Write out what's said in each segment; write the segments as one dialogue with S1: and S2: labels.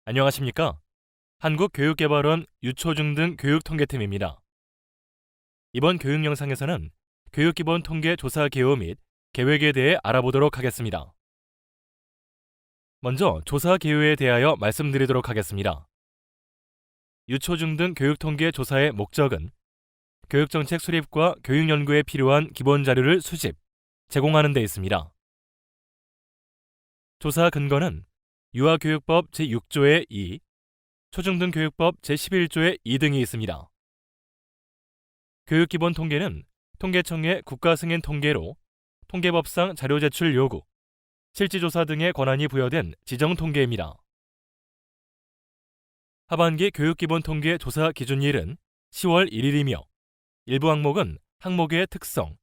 S1: 안녕하십니까? 한국교육개발원 유초중등 교육통계팀입니다. 이번 교육 영상에서는 교육기본통계 조사 개요 및 계획에 대해 알아보도록 하겠습니다. 먼저 조사 개요에 대하여 말씀드리도록 하겠습니다. 유초중등 교육통계 조사의 목적은 교육정책 수립과 교육연구에 필요한 기본 자료를 수집, 제공하는 데 있습니다. 조사 근거는 유아교육법 제6조의 2, 초중등교육법 제11조의 2 등이 있습니다. 교육기본통계는 통계청의 국가승인 통계로 통계법상 자료 제출 요구, 실지조사 등의 권한이 부여된 지정통계입니다. 하반기 교육기본통계 조사 기준일은 10월 1일이며 일부 항목은 항목의 특성,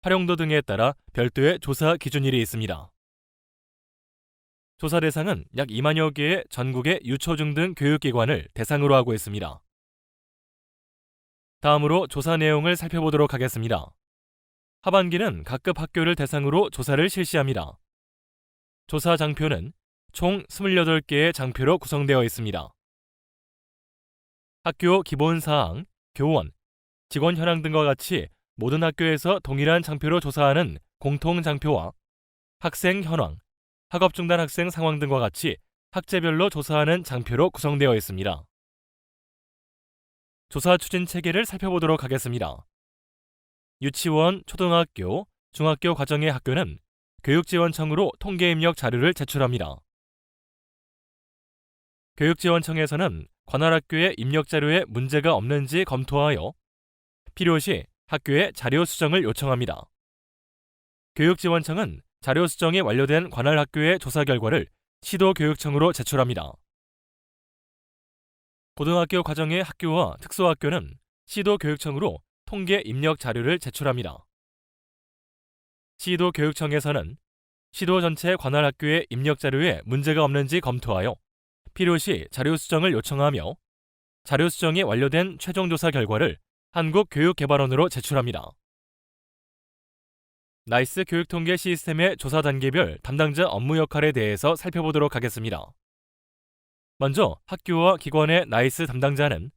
S1: 활용도 등에 따라 별도의 조사 기준일이 있습니다. 조사 대상은 약 2만여 개의 전국의 유초중등 교육기관을 대상으로 하고 있습니다. 다음으로 조사 내용을 살펴보도록 하겠습니다. 하반기는 각급 학교를 대상으로 조사를 실시합니다. 조사 장표는 총 28개의 장표로 구성되어 있습니다. 학교 기본사항, 교원, 직원 현황 등과 같이 모든 학교에서 동일한 장표로 조사하는 공통장표와 학생 현황, 학업 중단 학생 상황 등과 같이 학제별로 조사하는 장표로 구성되어 있습니다. 조사 추진 체계를 살펴보도록 하겠습니다. 유치원, 초등학교, 중학교 과정의 학교는 교육지원청으로 통계 입력 자료를 제출합니다. 교육지원청에서는 관할 학교의 입력 자료에 문제가 없는지 검토하여 필요시 학교에 자료 수정을 요청합니다. 교육지원청은 자료 수정이 완료된 관할 학교의 조사 결과를 시도교육청으로 제출합니다. 고등학교 과정의 학교와 특수학교는 시도교육청으로 통계 입력 자료를 제출합니다. 시도교육청에서는 시도 전체 관할 학교의 입력 자료에 문제가 없는지 검토하여 필요시 자료 수정을 요청하며 자료 수정이 완료된 최종 조사 결과를 한국교육개발원으로 제출합니다. 나이스 교육통계 시스템의 조사 단계별 담당자 업무 역할에 대해서 살펴보도록 하겠습니다. 먼저 학교와 기관의 나이스 담당자는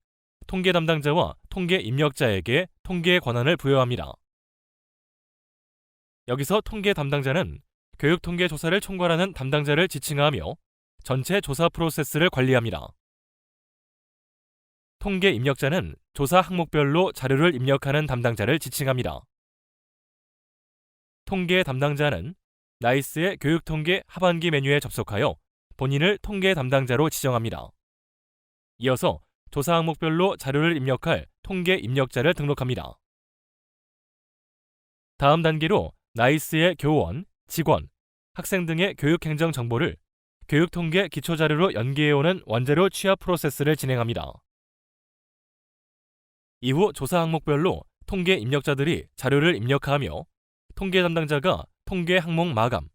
S1: 통계 담당자와 통계 입력자에게 통계의 권한을 부여합니다. 여기서 통계 담당자는 교육통계 조사를 총괄하는 담당자를 지칭하며 전체 조사 프로세스를 관리합니다. 통계 입력자는 조사 항목별로 자료를 입력하는 담당자를 지칭합니다. 통계 담당자는 나이스의 교육통계 하반기 메뉴에 접속하여 본인을 통계 담당자로 지정합니다. 이어서 조사 항목별로 자료를 입력할 통계 입력자를 등록합니다. 다음 단계로 나이스의 교원, 직원, 학생 등의 교육행정 정보를 교육통계 기초자료로 연계해오는 원자료 취합 프로세스를 진행합니다. 이후 조사 항목별로 통계 입력자들이 자료를 입력하며 통계 담당자가 통계 항목 마감,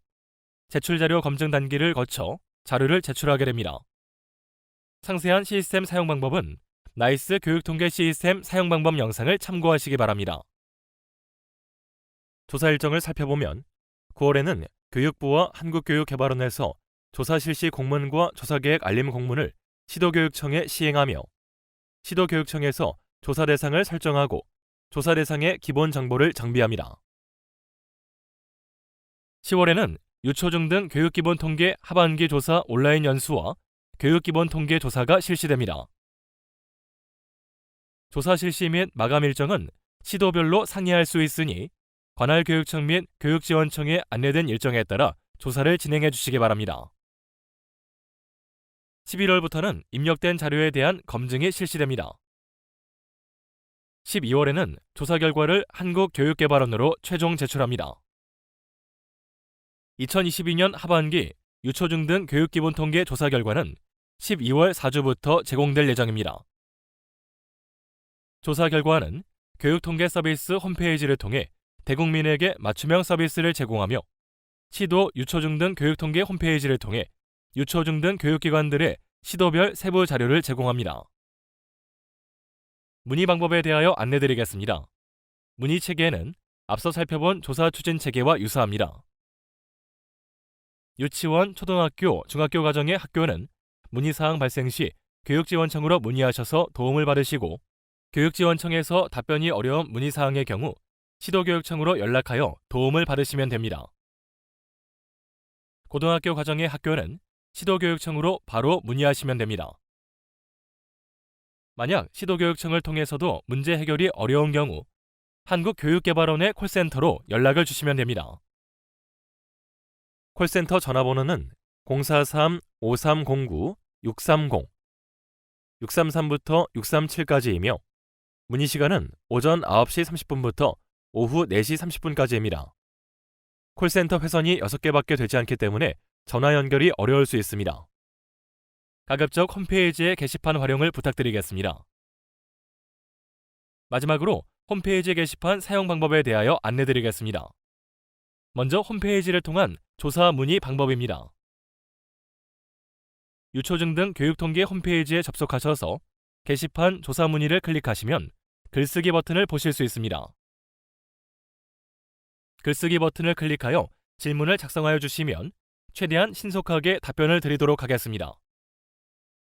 S1: 제출 자료 검증 단계를 거쳐 자료를 제출하게 됩니다. 상세한 시스템 사용 방법은 나이스 교육통계 시스템 사용 방법 영상을 참고하시기 바랍니다. 조사 일정을 살펴보면 9월에는 교육부와 한국교육개발원에서 조사 실시 공문과 조사계획 알림 공문을 시도교육청에 시행하며 시도교육청에서 조사 대상을 설정하고 조사 대상의 기본 정보를 정비합니다. 10월에는 유초중등 교육기본통계 하반기 조사 온라인 연수와 교육기본통계 조사가 실시됩니다. 조사 실시 및 마감 일정은 시도별로 상의할 수 있으니 관할 교육청 및 교육지원청에 안내된 일정에 따라 조사를 진행해 주시기 바랍니다. 11월부터는 입력된 자료에 대한 검증이 실시됩니다. 12월에는 조사 결과를 한국교육개발원으로 최종 제출합니다. 2022년 하반기 유초중등 교육기본통계 조사 결과는 12월 4주부터 제공될 예정입니다. 조사 결과는 교육통계 서비스 홈페이지를 통해 대국민에게 맞춤형 서비스를 제공하며 시도 유초중등 교육통계 홈페이지를 통해 유초중등 교육기관들의 시도별 세부 자료를 제공합니다. 문의 방법에 대하여 안내드리겠습니다. 문의 체계는 앞서 살펴본 조사 추진 체계와 유사합니다. 유치원, 초등학교, 중학교 과정의 학교는 문의사항 발생 시 교육지원청으로 문의하셔서 도움을 받으시고, 교육지원청에서 답변이 어려운 문의사항의 경우 시도교육청으로 연락하여 도움을 받으시면 됩니다. 고등학교 과정의 학교는 시도교육청으로 바로 문의하시면 됩니다. 만약 시도교육청을 통해서도 문제 해결이 어려운 경우 한국교육개발원의 콜센터로 연락을 주시면 됩니다. 콜센터 전화번호는 043-5309-630, 633부터 637까지이며 문의시간은 오전 9시 30분부터 오후 4시 30분까지입니다. 콜센터 회선이 6개밖에 되지 않기 때문에 전화 연결이 어려울 수 있습니다. 가급적 홈페이지의 게시판 활용을 부탁드리겠습니다. 마지막으로 홈페이지 게시판 사용 방법에 대하여 안내드리겠습니다. 먼저 홈페이지를 통한 조사 문의 방법입니다. 유초증 등 교육통계 홈페이지에 접속하셔서 게시판 조사 문의를 클릭하시면 글쓰기 버튼을 보실 수 있습니다. 글쓰기 버튼을 클릭하여 질문을 작성하여 주시면 최대한 신속하게 답변을 드리도록 하겠습니다.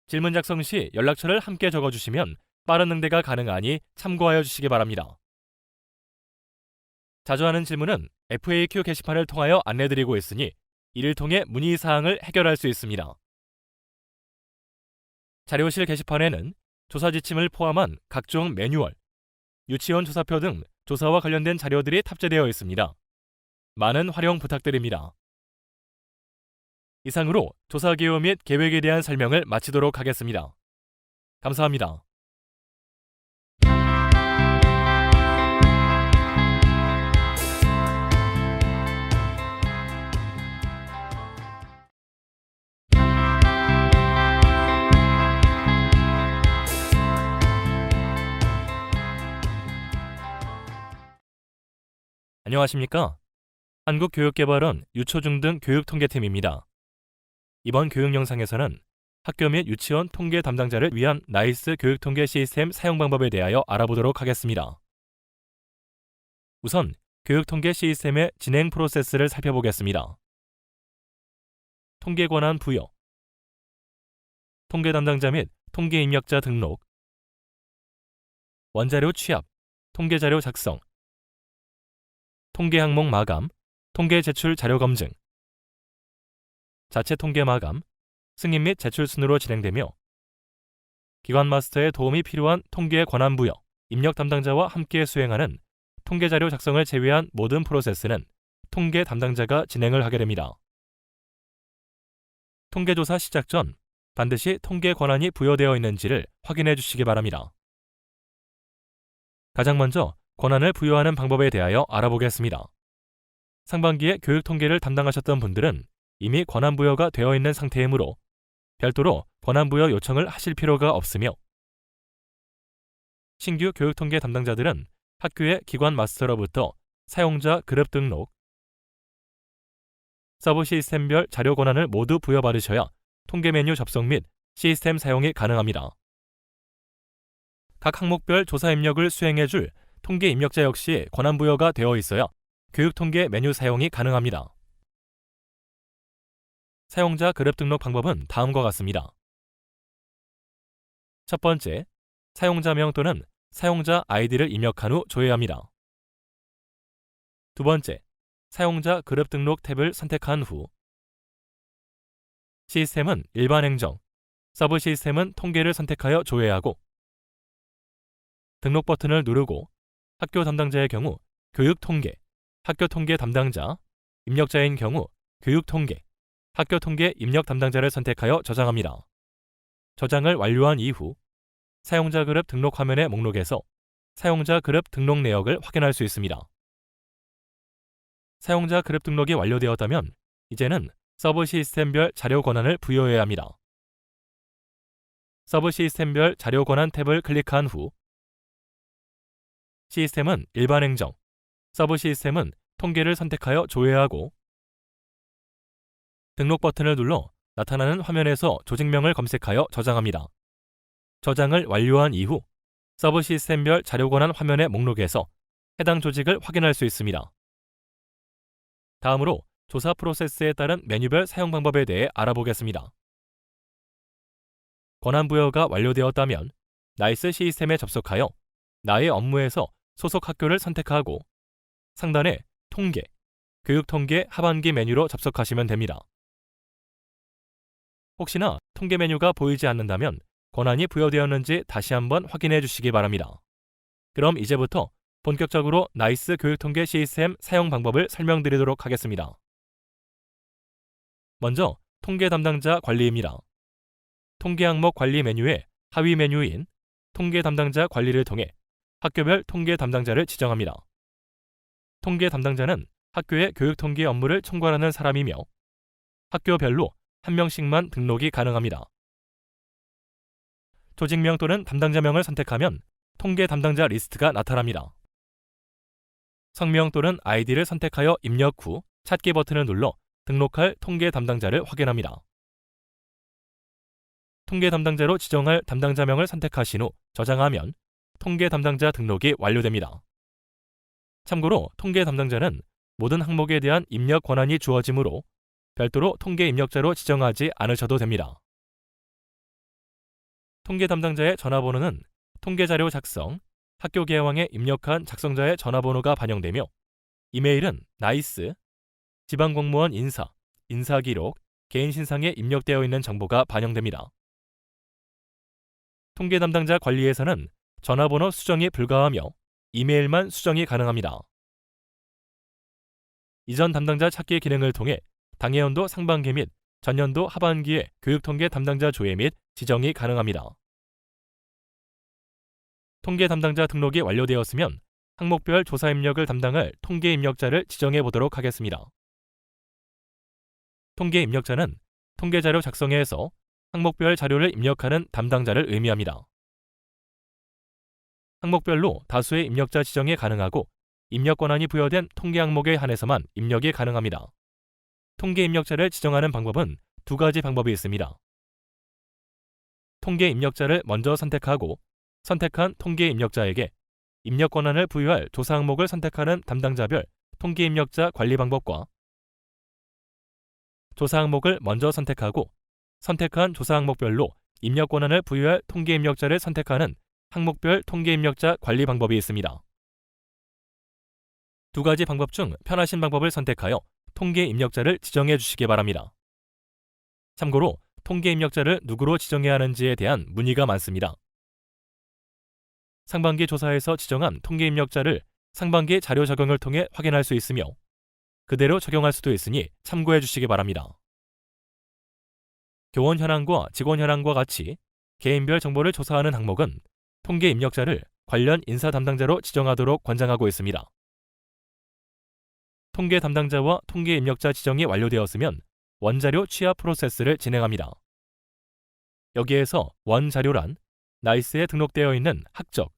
S1: 질문 작성 시 연락처를 함께 적어주시면 빠른 응대가 가능하니 참고하여 주시기 바랍니다. 자주 하는 질문은 FAQ 게시판을 통하여 안내드리고 있으니 이를 통해 문의사항을 해결할 수 있습니다. 자료실 게시판에는 조사 지침을 포함한 각종 매뉴얼, 유치원 조사표 등 조사와 관련된 자료들이 탑재되어 있습니다. 많은 활용 부탁드립니다. 이상으로 조사 기호 및 계획에 대한 설명을 마치도록 하겠습니다. 감사합니다. 안녕하십니까? 한국교육개발원 유초중 등 교육통계팀입니다. 이번 교육 영상에서는 학교 및 유치원 통계 담당자를 위한 나이스 교육통계 시스템 사용 방법에 대하여 알아보도록 하겠습니다. 우선 교육통계 시스템의 진행 프로세스를 살펴보겠습니다. 통계 권한 부여, 통계 담당자 및 통계 입력자 등록, 원자료 취합, 통계자료 작성, 통계 항목 마감, 통계 제출 자료 검증, 자체 통계 마감, 승인 및 제출 순으로 진행되며 기관 마스터의 도움이 필요한 통계 권한 부여, 입력 담당자와 함께 수행하는 통계 자료 작성을 제외한 모든 프로세스는 통계 담당자가 진행을 하게 됩니다. 통계조사 시작 전 반드시 통계 권한이 부여되어 있는지를 확인해 주시기 바랍니다. 가장 먼저 권한을 부여하는 방법에 대하여 알아보겠습니다. 상반기에 교육통계를 담당하셨던 분들은 이미 권한 부여가 되어 있는 상태이므로 별도로 권한 부여 요청을 하실 필요가 없으며, 신규 교육통계 담당자들은 학교의 기관 마스터로부터 사용자 그룹 등록, 서브 시스템별 자료 권한을 모두 부여받으셔야 통계 메뉴 접속 및 시스템 사용이 가능합니다. 각 항목별 조사 입력을 수행해줄 통계 입력자 역시 권한 부여가 되어 있어야 교육통계 메뉴 사용이 가능합니다. 사용자 그룹 등록 방법은 다음과 같습니다. 첫 번째, 사용자명 또는 사용자 아이디를 입력한 후 조회합니다. 두 번째, 사용자 그룹 등록 탭을 선택한 후 시스템은 일반 행정, 서브 시스템은 통계를 선택하여 조회하고 등록 버튼을 누르고 학교 담당자의 경우 교육통계, 학교통계 담당자, 입력자인 경우 교육통계, 학교통계 입력 담당자를 선택하여 저장합니다. 저장을 완료한 이후 사용자 그룹 등록 화면의 목록에서 사용자 그룹 등록 내역을 확인할 수 있습니다. 사용자 그룹 등록이 완료되었다면 이제는 서브 시스템별 자료 권한을 부여해야 합니다. 서브 시스템별 자료 권한 탭을 클릭한 후 시스템은 일반 행정, 서브 시스템은 통계를 선택하여 조회하고 등록 버튼을 눌러 나타나는 화면에서 조직명을 검색하여 저장합니다. 저장을 완료한 이후 서브 시스템별 자료 권한 화면의 목록에서 해당 조직을 확인할 수 있습니다. 다음으로 조사 프로세스에 따른 메뉴별 사용 방법에 대해 알아보겠습니다. 권한 부여가 완료되었다면 나이스 시스템에 접속하여 나의 업무에서 소속 학교를 선택하고 상단에 통계, 교육통계 하반기 메뉴로 접속하시면 됩니다. 혹시나 통계 메뉴가 보이지 않는다면 권한이 부여되었는지 다시 한번 확인해 주시기 바랍니다. 그럼 이제부터 본격적으로 나이스 교육통계 시스템 사용 방법을 설명드리도록 하겠습니다. 먼저 통계 담당자 관리입니다. 통계 항목 관리 메뉴의 하위 메뉴인 통계 담당자 관리를 통해 학교별 통계 담당자를 지정합니다. 통계 담당자는 학교의 교육통계 업무를 총괄하는 사람이며 학교별로 한 명씩만 등록이 가능합니다. 조직명 또는 담당자명을 선택하면 통계 담당자 리스트가 나타납니다. 성명 또는 아이디를 선택하여 입력 후 찾기 버튼을 눌러 등록할 통계 담당자를 확인합니다. 통계 담당자로 지정할 담당자명을 선택하신 후 저장하면 통계 담당자 등록이 완료됩니다. 참고로 통계 담당자는 모든 항목에 대한 입력 권한이 주어지므로 별도로 통계 입력자로 지정하지 않으셔도 됩니다. 통계 담당자의 전화번호는 통계자료 작성, 학교 개화에 입력한 작성자의 전화번호가 반영되며 이메일은 나이스, 지방공무원 인사기록, 개인신상에 입력되어 있는 정보가 반영됩니다. 통계 담당자 관리에서는 전화번호 수정이 불가하며 이메일만 수정이 가능합니다. 이전 담당자 찾기 기능을 통해 당해연도 상반기 및 전년도 하반기에 교육통계 담당자 조회 및 지정이 가능합니다. 통계 담당자 등록이 완료되었으면 항목별 조사 입력을 담당할 통계 입력자를 지정해 보도록 하겠습니다. 통계 입력자는 통계자료 작성에서 항목별 자료를 입력하는 담당자를 의미합니다. 항목별로 다수의 입력자 지정이 가능하고 입력 권한이 부여된 통계 항목에 한해서만 입력이 가능합니다. 통계 입력자를 지정하는 방법은 두 가지 방법이 있습니다. 통계 입력자를 먼저 선택하고 선택한 통계 입력자에게 입력 권한을 부여할 조사 항목을 선택하는 담당자별 통계 입력자 관리 방법과 조사 항목을 먼저 선택하고 선택한 조사 항목별로 입력 권한을 부여할 통계 입력자를 선택하는 항목별 통계 입력자 관리 방법이 있습니다. 두 가지 방법 중 편하신 방법을 선택하여 통계 입력자를 지정해 주시기 바랍니다. 참고로 통계 입력자를 누구로 지정해야 하는지에 대한 문의가 많습니다. 상반기 조사에서 지정한 통계 입력자를 상반기 자료 적용을 통해 확인할 수 있으며 그대로 적용할 수도 있으니 참고해 주시기 바랍니다. 교원 현황과 직원 현황과 같이 개인별 정보를 조사하는 항목은 통계 입력자를 관련 인사 담당자로 지정하도록 권장하고 있습니다. 통계 담당자와 통계 입력자 지정이 완료되었으면 원자료 취합 프로세스를 진행합니다. 여기에서 원자료란 나이스에 등록되어 있는 학적,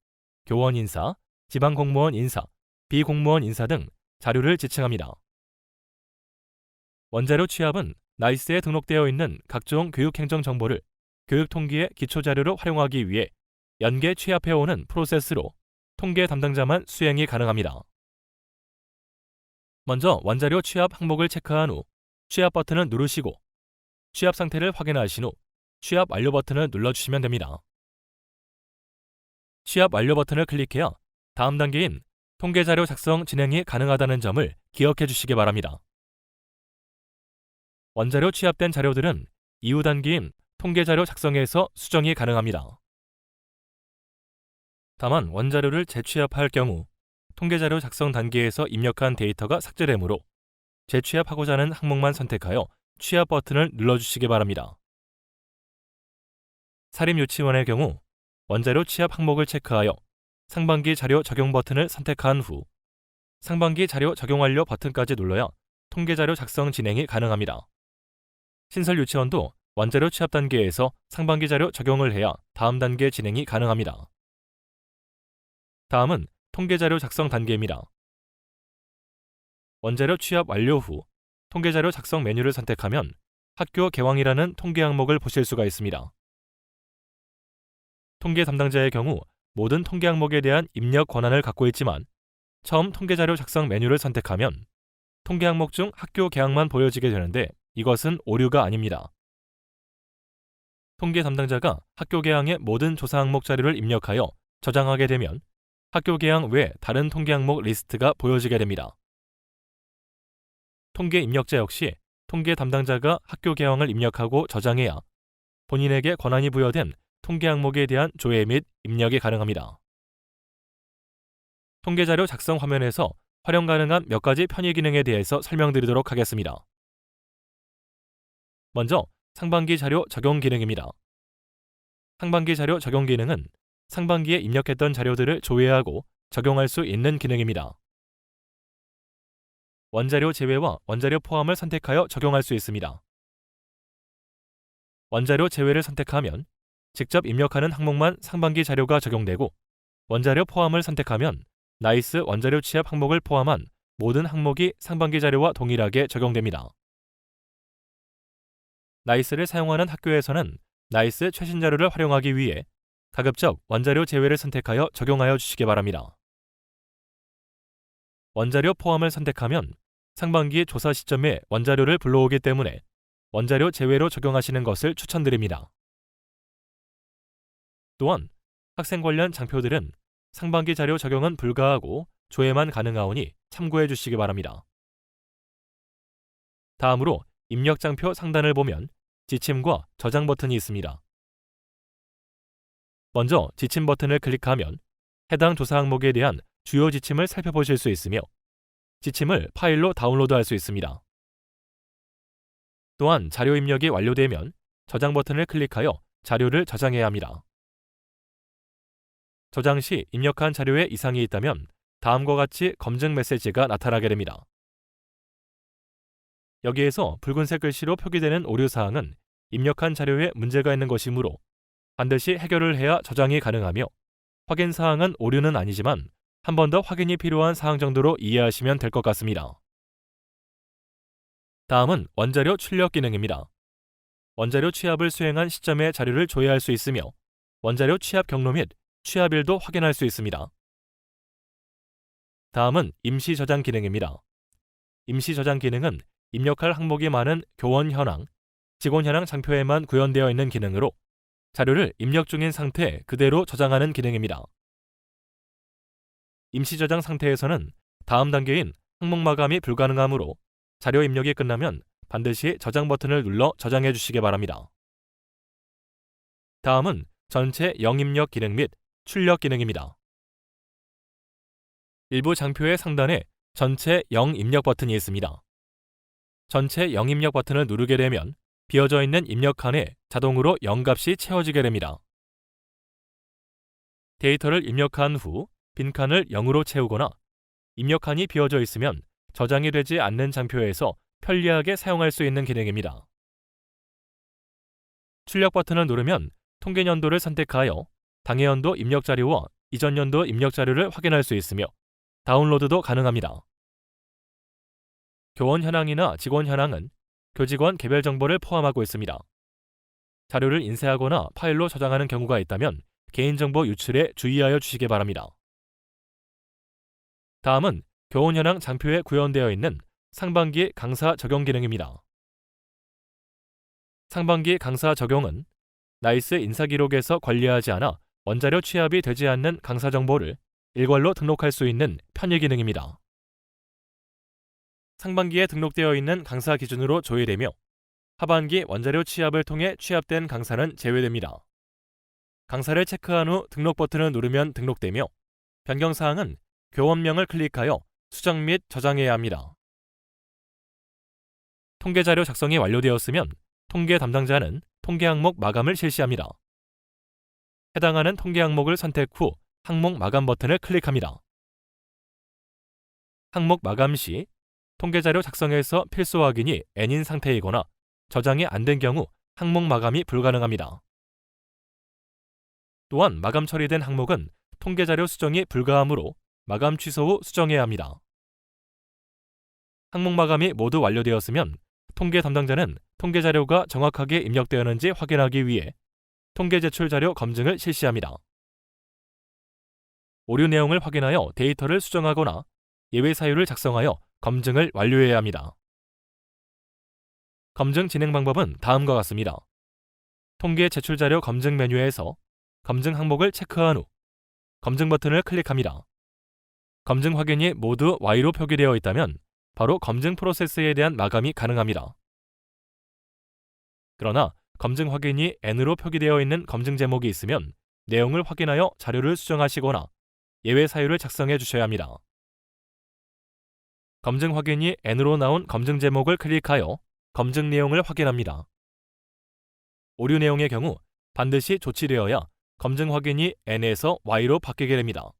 S1: 교원 인사, 지방공무원 인사, 비공무원 인사 등 자료를 지칭합니다. 원자료 취합은 나이스에 등록되어 있는 각종 교육행정 정보를 교육통계의 기초자료로 활용하기 위해 연계 취합해오는 프로세스로 통계 담당자만 수행이 가능합니다. 먼저 원자료 취합 항목을 체크한 후 취합 버튼을 누르시고 취합 상태를 확인하신 후 취합 완료 버튼을 눌러주시면 됩니다. 취합 완료 버튼을 클릭해야 다음 단계인 통계자료 작성 진행이 가능하다는 점을 기억해 주시기 바랍니다. 원자료 취합된 자료들은 이후 단계인 통계자료 작성에서 수정이 가능합니다. 다만 원자료를 재취합할 경우 통계자료 작성 단계에서 입력한 데이터가 삭제되므로 재취합하고자 하는 항목만 선택하여 취합 버튼을 눌러주시기 바랍니다. 사립유치원의 경우 원자료 취합 항목을 체크하여 상반기 자료 적용 버튼을 선택한 후 상반기 자료 적용 완료 버튼까지 눌러야 통계자료 작성 진행이 가능합니다. 신설유치원도 원자료 취합 단계에서 상반기 자료 적용을 해야 다음 단계 진행이 가능합니다. 다음은 통계자료 작성 단계입니다. 원자료 취합 완료 후 통계자료 작성 메뉴를 선택하면 학교 개황이라는 통계 항목을 보실 수가 있습니다. 통계 담당자의 경우 모든 통계 항목에 대한 입력 권한을 갖고 있지만 처음 통계자료 작성 메뉴를 선택하면 통계 항목 중 학교 개황만 보여지게 되는데 이것은 오류가 아닙니다. 통계 담당자가 학교 개항의 모든 조사 항목 자료를 입력하여 저장하게 되면 학교 개항 외 다른 통계 항목 리스트가 보여지게 됩니다. 통계 입력자 역시 통계 담당자가 학교 개항을 입력하고 저장해야 본인에게 권한이 부여된 통계 항목에 대한 조회 및 입력이 가능합니다. 통계자료 작성 화면에서 활용 가능한 몇 가지 편의 기능에 대해서 설명드리도록 하겠습니다. 먼저 상반기 자료 적용 기능입니다. 상반기 자료 적용 기능은 상반기에 입력했던 자료들을 조회하고 적용할 수 있는 기능입니다. 원자료 제외와 원자료 포함을 선택하여 적용할 수 있습니다. 원자료 제외를 선택하면 직접 입력하는 항목만 상반기 자료가 적용되고, 원자료 포함을 선택하면 나이스 원자료 취합 항목을 포함한 모든 항목이 상반기 자료와 동일하게 적용됩니다. 나이스를 사용하는 학교에서는 나이스 최신 자료를 활용하기 위해 가급적 원자료 제외를 선택하여 적용하여 주시기 바랍니다. 원자료 포함을 선택하면 상반기 조사 시점에 원자료를 불러오기 때문에 원자료 제외로 적용하시는 것을 추천드립니다. 또한 학생 관련 장표들은 상반기 자료 적용은 불가하고 조회만 가능하오니 참고해 주시기 바랍니다. 다음으로 입력 장표 상단을 보면 지침과 저장 버튼이 있습니다. 먼저 지침 버튼을 클릭하면 해당 조사 항목에 대한 주요 지침을 살펴보실 수 있으며 지침을 파일로 다운로드할 수 있습니다. 또한 자료 입력이 완료되면 저장 버튼을 클릭하여 자료를 저장해야 합니다. 저장 시 입력한 자료에 이상이 있다면 다음과 같이 검증 메시지가 나타나게 됩니다. 여기에서 붉은색 글씨로 표기되는 오류사항은 입력한 자료에 문제가 있는 것이므로 반드시 해결을 해야 저장이 가능하며, 확인사항은 오류는 아니지만 한 번 더 확인이 필요한 사항 정도로 이해하시면 될 것 같습니다. 다음은 원자료 출력 기능입니다. 원자료 취합을 수행한 시점의 자료를 조회할 수 있으며 원자료 취합 경로 및 취합일도 확인할 수 있습니다. 다음은 임시 저장 기능입니다. 임시 저장 기능은 입력할 항목이 많은 교원 현황, 직원 현황 장표에만 구현되어 있는 기능으로 자료를 입력 중인 상태 그대로 저장하는 기능입니다. 임시 저장 상태에서는 다음 단계인 항목 마감이 불가능하므로 자료 입력이 끝나면 반드시 저장 버튼을 눌러 저장해 주시기 바랍니다. 다음은 전체 영입력 기능 및 출력 기능입니다. 일부 장표의 상단에 전체 영입력 버튼이 있습니다. 전체 영입력 버튼을 누르게 되면 비어져 있는 입력 칸에 자동으로 0값이 채워지게 됩니다. 데이터를 입력한 후 빈칸을 0으로 채우거나 입력칸이 비어져 있으면 저장이 되지 않는 장표에서 편리하게 사용할 수 있는 기능입니다. 출력 버튼을 누르면 통계연도를 선택하여 당해연도 입력 자료와 이전 연도 입력 자료를 확인할 수 있으며 다운로드도 가능합니다. 교원 현황이나 직원 현황은 교직원 개별 정보를 포함하고 있습니다. 자료를 인쇄하거나 파일로 저장하는 경우가 있다면 개인정보 유출에 주의하여 주시기 바랍니다. 다음은 교원 현황 장표에 구현되어 있는 상반기 강사 적용 기능입니다. 상반기 강사 적용은 나이스 인사기록에서 관리하지 않아 원자료 취합이 되지 않는 강사 정보를 일괄로 등록할 수 있는 편의 기능입니다. 상반기에 등록되어 있는 강사 기준으로 조회되며 하반기 원자료 취합을 통해 취합된 강사는 제외됩니다. 강사를 체크한 후 등록 버튼을 누르면 등록되며 변경사항은 교원명을 클릭하여 수정 및 저장해야 합니다. 통계자료 작성이 완료되었으면 통계 담당자는 통계 항목 마감을 실시합니다. 해당하는 통계 항목을 선택 후 항목 마감 버튼을 클릭합니다. 항목 마감 시 통계자료 작성에서 필수 확인이 N인 상태이거나 저장이 안 된 경우 항목 마감이 불가능합니다. 또한 마감 처리된 항목은 통계자료 수정이 불가하므로 마감 취소 후 수정해야 합니다. 항목 마감이 모두 완료되었으면 통계 담당자는 통계자료가 정확하게 입력되었는지 확인하기 위해 통계 제출 자료 검증을 실시합니다. 오류 내용을 확인하여 데이터를 수정하거나 예외 사유를 작성하여 검증을 완료해야 합니다. 검증 진행 방법은 다음과 같습니다. 통계 제출 자료 검증 메뉴에서 검증 항목을 체크한 후 검증 버튼을 클릭합니다. 검증 확인이 모두 Y로 표기되어 있다면 바로 검증 프로세스에 대한 마감이 가능합니다. 그러나 검증 확인이 N으로 표기되어 있는 검증 제목이 있으면 내용을 확인하여 자료를 수정하시거나 예외 사유를 작성해 주셔야 합니다. 검증 확인이 N으로 나온 검증 제목을 클릭하여 검증 내용을 확인합니다. 오류 내용의 경우 반드시 조치되어야 검증 확인이 N에서 Y로 바뀌게 됩니다.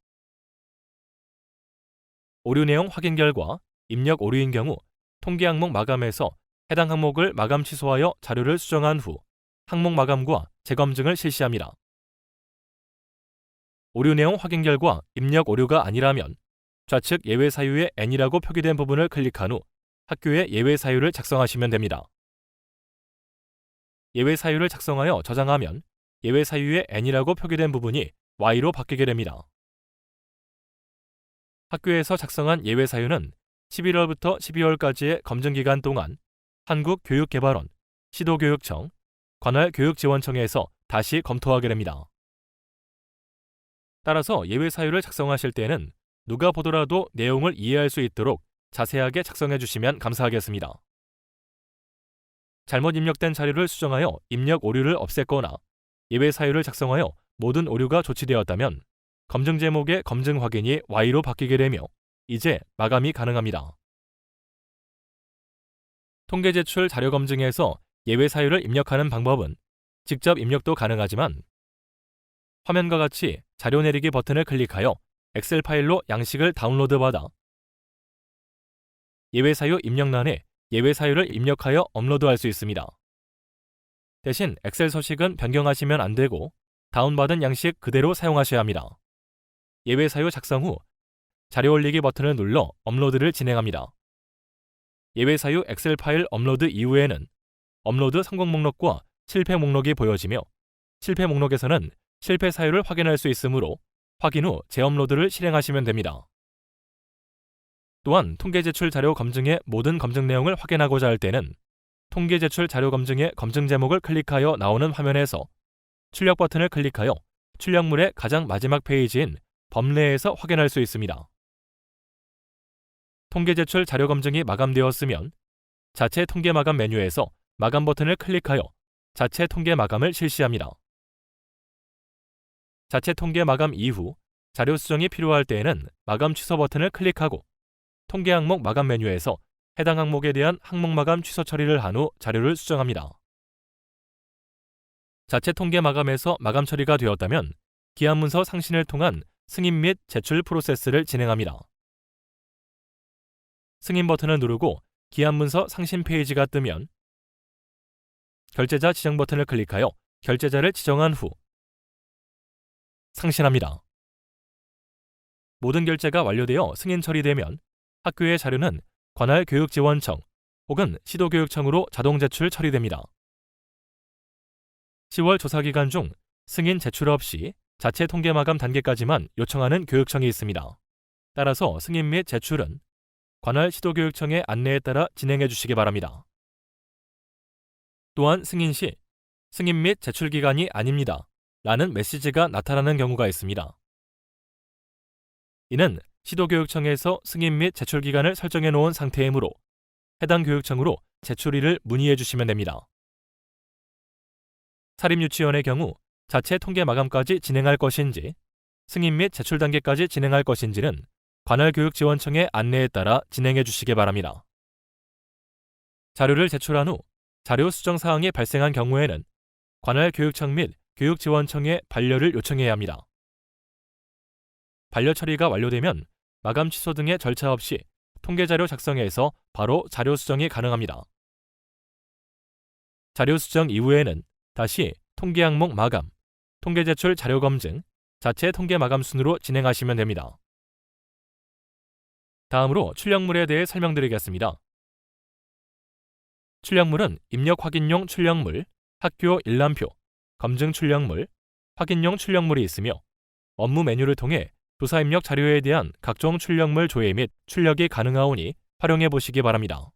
S1: 오류 내용 확인 결과 입력 오류인 경우 통계 항목 마감에서 해당 항목을 마감 취소하여 자료를 수정한 후 항목 마감과 재검증을 실시합니다. 오류 내용 확인 결과 입력 오류가 아니라면 좌측 예외 사유에 N이라고 표기된 부분을 클릭한 후 학교의 예외 사유를 작성하시면 됩니다. 예외 사유를 작성하여 저장하면 예외 사유에 N이라고 표기된 부분이 Y로 바뀌게 됩니다. 학교에서 작성한 예외 사유는 11월부터 12월까지의 검증 기간 동안 한국교육개발원, 시도교육청, 관할 교육지원청에서 다시 검토하게 됩니다. 따라서 예외 사유를 작성하실 때는 누가 보더라도 내용을 이해할 수 있도록 자세하게 작성해 주시면 감사하겠습니다. 잘못 입력된 자료를 수정하여 입력 오류를 없앴거나 예외 사유를 작성하여 모든 오류가 조치되었다면 검증 제목의 검증 확인이 Y로 바뀌게 되며 이제 마감이 가능합니다. 통계 제출 자료 검증에서 예외 사유를 입력하는 방법은 직접 입력도 가능하지만 화면과 같이 자료 내리기 버튼을 클릭하여 엑셀 파일로 양식을 다운로드받아 예외 사유 입력란에 예외 사유를 입력하여 업로드할 수 있습니다. 대신 엑셀 서식은 변경하시면 안 되고 다운받은 양식 그대로 사용하셔야 합니다. 예외 사유 작성 후 자료 올리기 버튼을 눌러 업로드를 진행합니다. 예외 사유 엑셀 파일 업로드 이후에는 업로드 성공 목록과 실패 목록이 보여지며 실패 목록에서는 실패 사유를 확인할 수 있으므로 확인 후 재업로드를 실행하시면 됩니다. 또한 통계 제출 자료 검증의 모든 검증 내용을 확인하고자 할 때는 통계 제출 자료 검증의 검증 제목을 클릭하여 나오는 화면에서 출력 버튼을 클릭하여 출력물의 가장 마지막 페이지인 범례에서 확인할 수 있습니다. 통계 제출 자료 검증이 마감되었으면 자체 통계 마감 메뉴에서 마감 버튼을 클릭하여 자체 통계 마감을 실시합니다. 자체 통계 마감 이후 자료 수정이 필요할 때에는 마감 취소 버튼을 클릭하고 통계 항목 마감 메뉴에서 해당 항목에 대한 항목 마감 취소 처리를 한 후 자료를 수정합니다. 자체 통계 마감에서 마감 처리가 되었다면 기한 문서 상신을 통한 승인 및 제출 프로세스를 진행합니다. 승인 버튼을 누르고 기한 문서 상신 페이지가 뜨면 결제자 지정 버튼을 클릭하여 결제자를 지정한 후 상신합니다. 모든 결제가 완료되어 승인 처리되면 학교의 자료는 관할 교육지원청 혹은 시도교육청으로 자동 제출 처리됩니다. 10월 조사 기간 중 승인 제출 없이 자체 통계 마감 단계까지만 요청하는 교육청이 있습니다. 따라서 승인 및 제출은 관할 시도교육청의 안내에 따라 진행해 주시기 바랍니다. 또한 승인 시 승인 및 제출 기간이 아닙니다. 라는 메시지가 나타나는 경우가 있습니다. 이는 시도교육청에서 승인 및 제출 기간을 설정해 놓은 상태이므로 해당 교육청으로 제출일을 문의해 주시면 됩니다. 사립유치원의 경우 자체 통계 마감까지 진행할 것인지 승인 및 제출 단계까지 진행할 것인지는 관할 교육지원청의 안내에 따라 진행해 주시기 바랍니다. 자료를 제출한 후 자료 수정 사항이 발생한 경우에는 관할 교육청 및 교육지원청에 반려를 요청해야 합니다. 반려 처리가 완료되면 마감 취소 등의 절차 없이 통계자료 작성에서 바로 자료 수정이 가능합니다. 자료 수정 이후에는 다시 통계 항목 마감, 통계 제출 자료 검증, 자체 통계 마감 순으로 진행하시면 됩니다. 다음으로 출력물에 대해 설명드리겠습니다. 출력물은 입력 확인용 출력물, 학교 일람표, 검증 출력물, 확인용 출력물이 있으며 업무 메뉴를 통해 조사 입력 자료에 대한 각종 출력물 조회 및 출력이 가능하오니 활용해 보시기 바랍니다.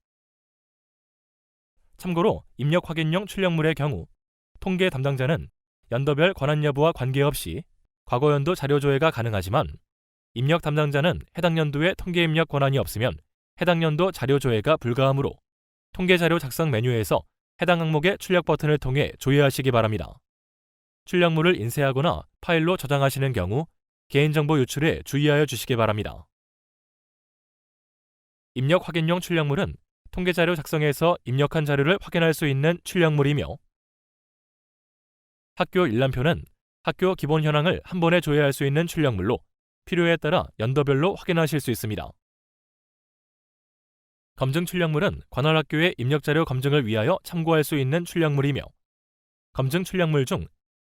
S1: 참고로 입력 확인용 출력물의 경우 통계 담당자는 연도별 권한 여부와 관계없이 과거 연도 자료 조회가 가능하지만 입력 담당자는 해당 연도에 통계 입력 권한이 없으면 해당 연도 자료 조회가 불가하므로 통계 자료 작성 메뉴에서 해당 항목의 출력 버튼을 통해 조회하시기 바랍니다. 출력물을 인쇄하거나 파일로 저장하시는 경우 개인정보 유출에 주의하여 주시기 바랍니다. 입력 확인용 출력물은 통계자료 작성에서 입력한 자료를 확인할 수 있는 출력물이며 학교 일람표는 학교 기본 현황을 한 번에 조회할 수 있는 출력물로 필요에 따라 연도별로 확인하실 수 있습니다. 검증 출력물은 관할 학교의 입력자료 검증을 위하여 참고할 수 있는 출력물이며 검증 출력물 중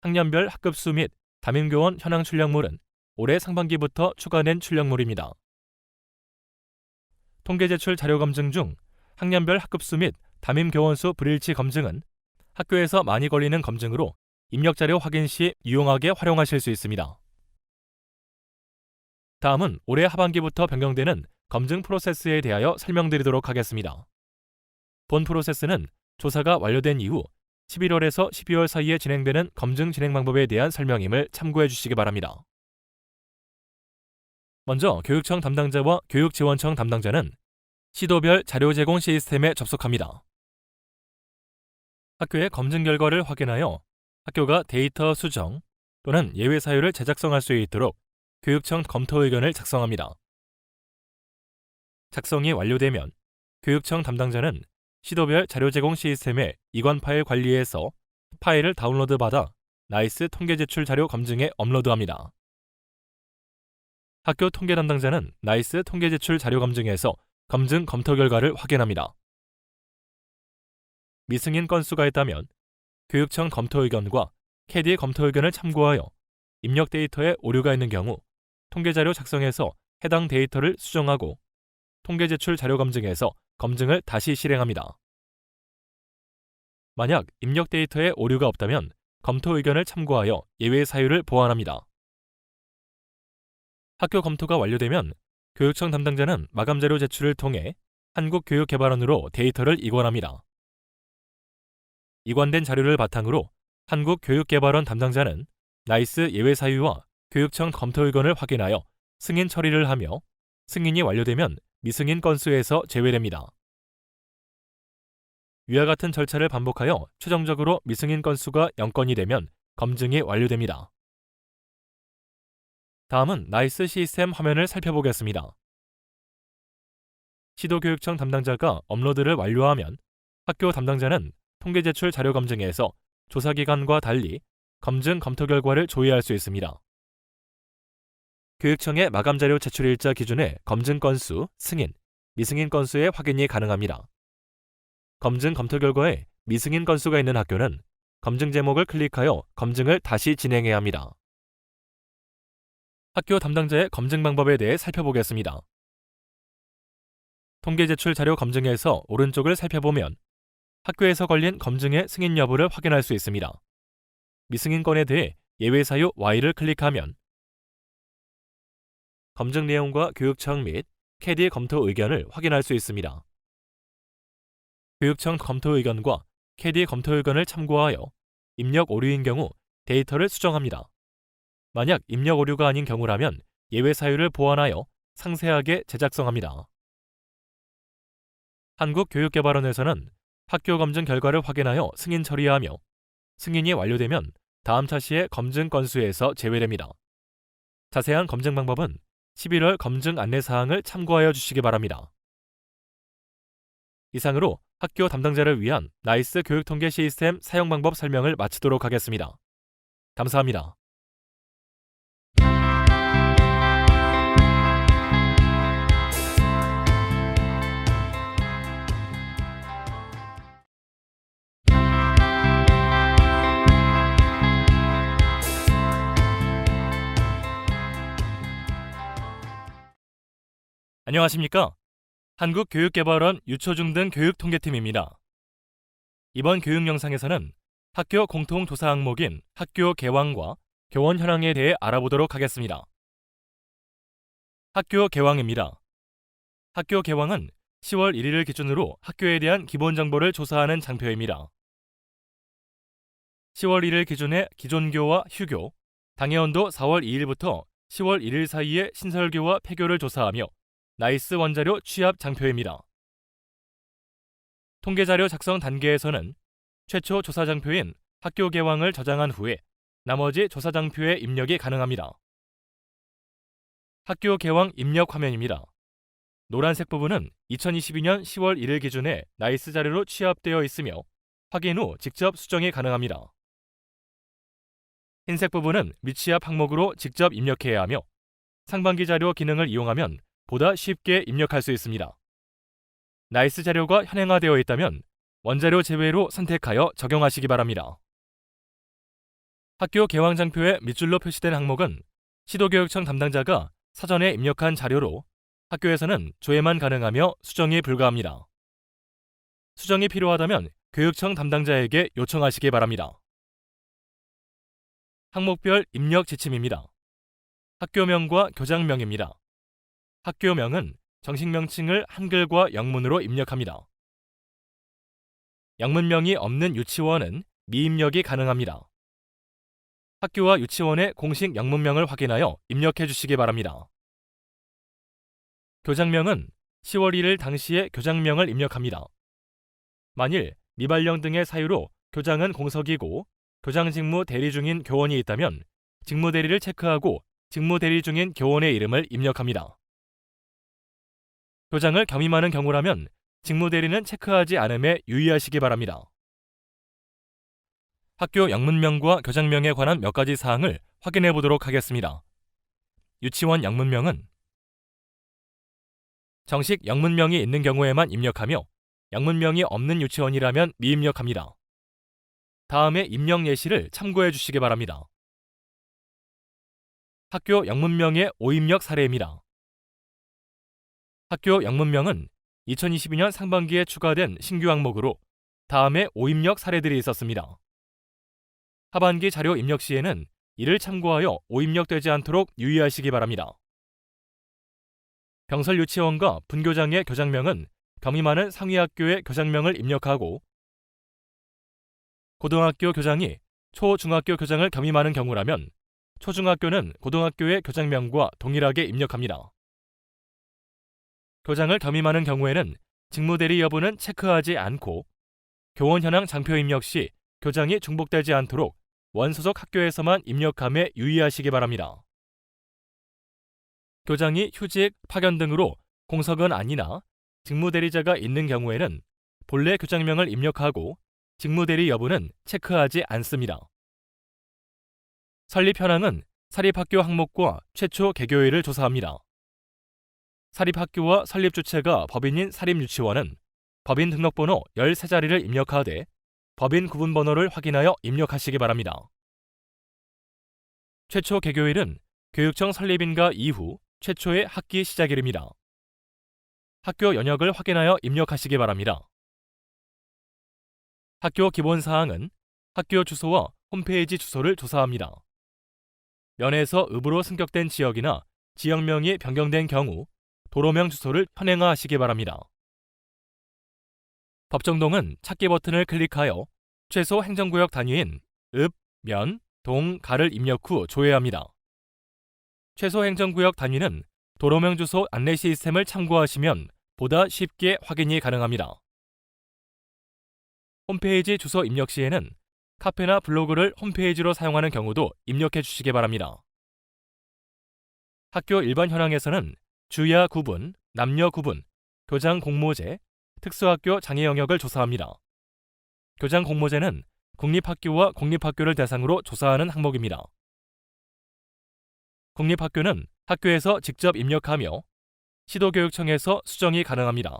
S1: 학년별 학급수 및 담임교원 현황 출력물은 올해 상반기부터 추가된 출력물입니다. 통계 제출 자료 검증 중 학년별 학급수 및 담임교원수 불일치 검증은 학교에서 많이 걸리는 검증으로 입력자료 확인 시 유용하게 활용하실 수 있습니다. 다음은 올해 하반기부터 변경되는 검증 프로세스에 대하여 설명드리도록 하겠습니다. 본 프로세스는 조사가 완료된 이후 11월에서 12월 사이에 진행되는 검증 진행 방법에 대한 설명임을 참고해 주시기 바랍니다. 먼저 교육청 담당자와 교육지원청 담당자는 시도별 자료 제공 시스템에 접속합니다. 학교의 검증 결과를 확인하여 학교가 데이터 수정 또는 예외 사유를 재작성할 수 있도록 교육청 검토 의견을 작성합니다. 작성이 완료되면 교육청 담당자는 시도별 자료 제공 시스템의 이관 파일 관리에서 파일을 다운로드 받아 나이스 통계 제출 자료 검증에 업로드합니다. 학교 통계 담당자는 나이스 통계 제출 자료 검증에서 검증 검토 결과를 확인합니다. 미승인 건수가 있다면 교육청 검토 의견과 캐디 검토 의견을 참고하여 입력 데이터에 오류가 있는 경우 통계 자료 작성에서 해당 데이터를 수정하고 통계 제출 자료 검증에서 검증을 다시 실행합니다. 만약 입력 데이터에 오류가 없다면 검토 의견을 참고하여 예외 사유를 보완합니다. 학교 검토가 완료되면 교육청 담당자는 마감 자료 제출을 통해 한국교육개발원으로 데이터를 이관합니다. 이관된 자료를 바탕으로 한국교육개발원 담당자는 나이스 예외 사유와 교육청 검토 의견을 확인하여 승인 처리를 하며 승인이 완료되면 미승인 건수에서 제외됩니다. 위와 같은 절차를 반복하여 최종적으로 미승인 건수가 0건이 되면 검증이 완료됩니다. 다음은 나이스 시스템 화면을 살펴보겠습니다. 시도교육청 담당자가 업로드를 완료하면 학교 담당자는 통계 제출 자료 검증에서 조사기간과 달리 검증 검토 결과를 조회할 수 있습니다. 교육청의 마감 자료 제출일자 기준의 검증 건수, 승인, 미승인 건수의 확인이 가능합니다. 검증 검토 결과에 미승인 건수가 있는 학교는 검증 제목을 클릭하여 검증을 다시 진행해야 합니다. 학교 담당자의 검증 방법에 대해 살펴보겠습니다. 통계 제출 자료 검증에서 오른쪽을 살펴보면 학교에서 걸린 검증의 승인 여부를 확인할 수 있습니다. 미승인 건에 대해 예외 사유 Y를 클릭하면 검증 내용과 교육청 및 캐디 검토 의견을 확인할 수 있습니다. 교육청 검토 의견과 캐디 검토 의견을 참고하여 입력 오류인 경우 데이터를 수정합니다. 만약 입력 오류가 아닌 경우라면 예외 사유를 보완하여 상세하게 재작성합니다. 한국교육개발원에서는 학교 검증 결과를 확인하여 승인 처리하며 승인이 완료되면 다음 차시의 검증 건수에서 제외됩니다. 자세한 검증 방법은 11월 검증 안내사항을 참고하여 주시기 바랍니다. 이상으로 학교 담당자를 위한 나이스 교육통계 시스템 사용 방법 설명을 마치도록 하겠습니다. 감사합니다. 안녕하십니까? 한국교육개발원 유초중등 교육통계팀입니다. 이번 교육 영상에서는 학교 공통조사 항목인 학교 개황과 교원 현황에 대해 알아보도록 하겠습니다. 학교 개황입니다. 학교 개황은 10월 1일을 기준으로 학교에 대한 기본 정보를 조사하는 장표입니다. 10월 1일 기준의 기존교와 휴교, 당해원도 4월 2일부터 10월 1일 사이의 신설교와 폐교를 조사하며 나이스 원자료 취합 장표입니다. 통계자료 작성 단계에서는 최초 조사 장표인 학교 개황을 저장한 후에 나머지 조사 장표에 입력이 가능합니다. 학교 개황 입력 화면입니다. 노란색 부분은 2022년 10월 1일 기준의 나이스 자료로 취합되어 있으며 확인 후 직접 수정이 가능합니다. 흰색 부분은 미취합 항목으로 직접 입력해야 하며 상반기 자료 기능을 이용하면 보다 쉽게 입력할 수 있습니다. 나이스 자료가 현행화되어 있다면 원자료 제외로 선택하여 적용하시기 바랍니다. 학교 개황장표에 밑줄로 표시된 항목은 시도교육청 담당자가 사전에 입력한 자료로 학교에서는 조회만 가능하며 수정이 불가합니다. 수정이 필요하다면 교육청 담당자에게 요청하시기 바랍니다. 항목별 입력 지침입니다. 학교명과 교장명입니다. 학교명은 정식 명칭을 한글과 영문으로 입력합니다. 영문명이 없는 유치원은 미입력이 가능합니다. 학교와 유치원의 공식 영문명을 확인하여 입력해 주시기 바랍니다. 교장명은 10월 1일 당시의 교장명을 입력합니다. 만일 미발령 등의 사유로 교장은 공석이고 교장 직무 대리 중인 교원이 있다면 직무 대리를 체크하고 직무 대리 중인 교원의 이름을 입력합니다. 교장을 겸임하는 경우라면 직무 대리는 체크하지 않음에 유의하시기 바랍니다. 학교 영문명과 교장명에 관한 몇 가지 사항을 확인해 보도록 하겠습니다. 유치원 영문명은 정식 영문명이 있는 경우에만 입력하며 영문명이 없는 유치원이라면 미입력합니다. 다음의 입력 예시를 참고해 주시기 바랍니다. 학교 영문명의 오입력 사례입니다. 학교 영문명은 2022년 상반기에 추가된 신규 항목으로 다음에 오입력 사례들이 있었습니다. 하반기 자료 입력 시에는 이를 참고하여 오입력되지 않도록 유의하시기 바랍니다. 병설 유치원과 분교장의 교장명은 겸임하는 상위학교의 교장명을 입력하고 고등학교 교장이 초중학교 교장을 겸임하는 경우라면 초중학교는 고등학교의 교장명과 동일하게 입력합니다. 교장을 겸임하는 경우에는 직무대리 여부는 체크하지 않고 교원 현황 장표 입력 시 교장이 중복되지 않도록 원소속 학교에서만 입력함에 유의하시기 바랍니다. 교장이 휴직, 파견 등으로 공석은 아니나 직무대리자가 있는 경우에는 본래 교장명을 입력하고 직무대리 여부는 체크하지 않습니다. 설립 현황은 사립학교 항목과 최초 개교일을 조사합니다. 사립학교와 설립 주체가 법인인 사립유치원은 법인 등록번호 13자리를 입력하되 법인 구분번호를 확인하여 입력하시기 바랍니다. 최초 개교일은 교육청 설립인가 이후 최초의 학기 시작일입니다. 학교 연역을 확인하여 입력하시기 바랍니다. 학교 기본사항은 학교 주소와 홈페이지 주소를 조사합니다. 면에서 읍으로 승격된 지역이나 지역명이 변경된 경우 도로명 주소를 현행화하시기 바랍니다. 법정동은 찾기 버튼을 클릭하여 최소 행정구역 단위인 읍, 면, 동, 가를 입력 후 조회합니다. 최소 행정구역 단위는 도로명 주소 안내 시스템을 참고하시면 보다 쉽게 확인이 가능합니다. 홈페이지 주소 입력 시에는 카페나 블로그를 홈페이지로 사용하는 경우도 입력해 주시기 바랍니다. 학교 일반 현황에서는 주야 구분, 남녀 구분, 교장 공모제, 특수학교 장애 영역을 조사합니다. 교장 공모제는 국립학교와 공립학교를 대상으로 조사하는 항목입니다. 국립학교는 학교에서 직접 입력하며 시도교육청에서 수정이 가능합니다.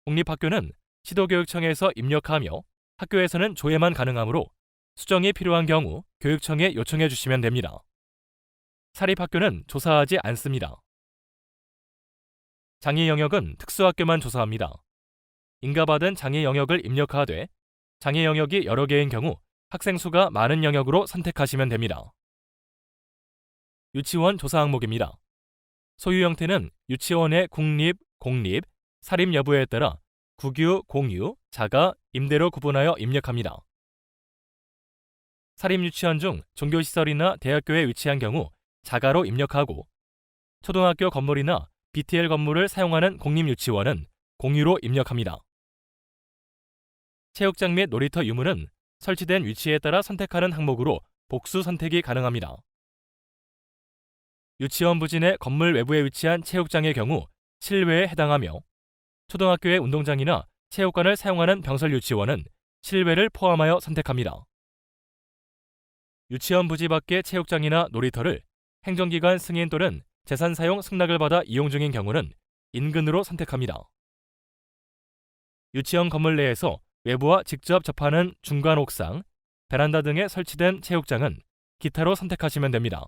S1: 공립학교는 시도교육청에서 입력하며 학교에서는 조회만 가능하므로 수정이 필요한 경우 교육청에 요청해 주시면 됩니다. 사립학교는 조사하지 않습니다. 장애 영역은 특수학교만 조사합니다. 인가받은 장애 영역을 입력하되 장애 영역이 여러 개인 경우 학생 수가 많은 영역으로 선택하시면 됩니다. 유치원 조사 항목입니다. 소유 형태는 유치원의 국립, 공립, 사립 여부에 따라 국유, 공유, 자가, 임대로 구분하여 입력합니다. 사립유치원 중 종교시설이나 대학교에 위치한 경우 자가로 입력하고, 초등학교 건물이나 BTL 건물을 사용하는 공립유치원은 공유로 입력합니다. 체육장 및 놀이터 유무는 설치된 위치에 따라 선택하는 항목으로 복수 선택이 가능합니다. 유치원 부진의 건물 외부에 위치한 체육장의 경우 실외에 해당하며, 초등학교의 운동장이나 체육관을 사용하는 병설 유치원은 실외를 포함하여 선택합니다. 유치원 부지 밖의 체육장이나 놀이터를 행정기관 승인 또는 재산사용 승낙을 받아 이용 중인 경우는 인근으로 선택합니다. 유치원 건물 내에서 외부와 직접 접하는 중간 옥상, 베란다 등에 설치된 체육장은 기타로 선택하시면 됩니다.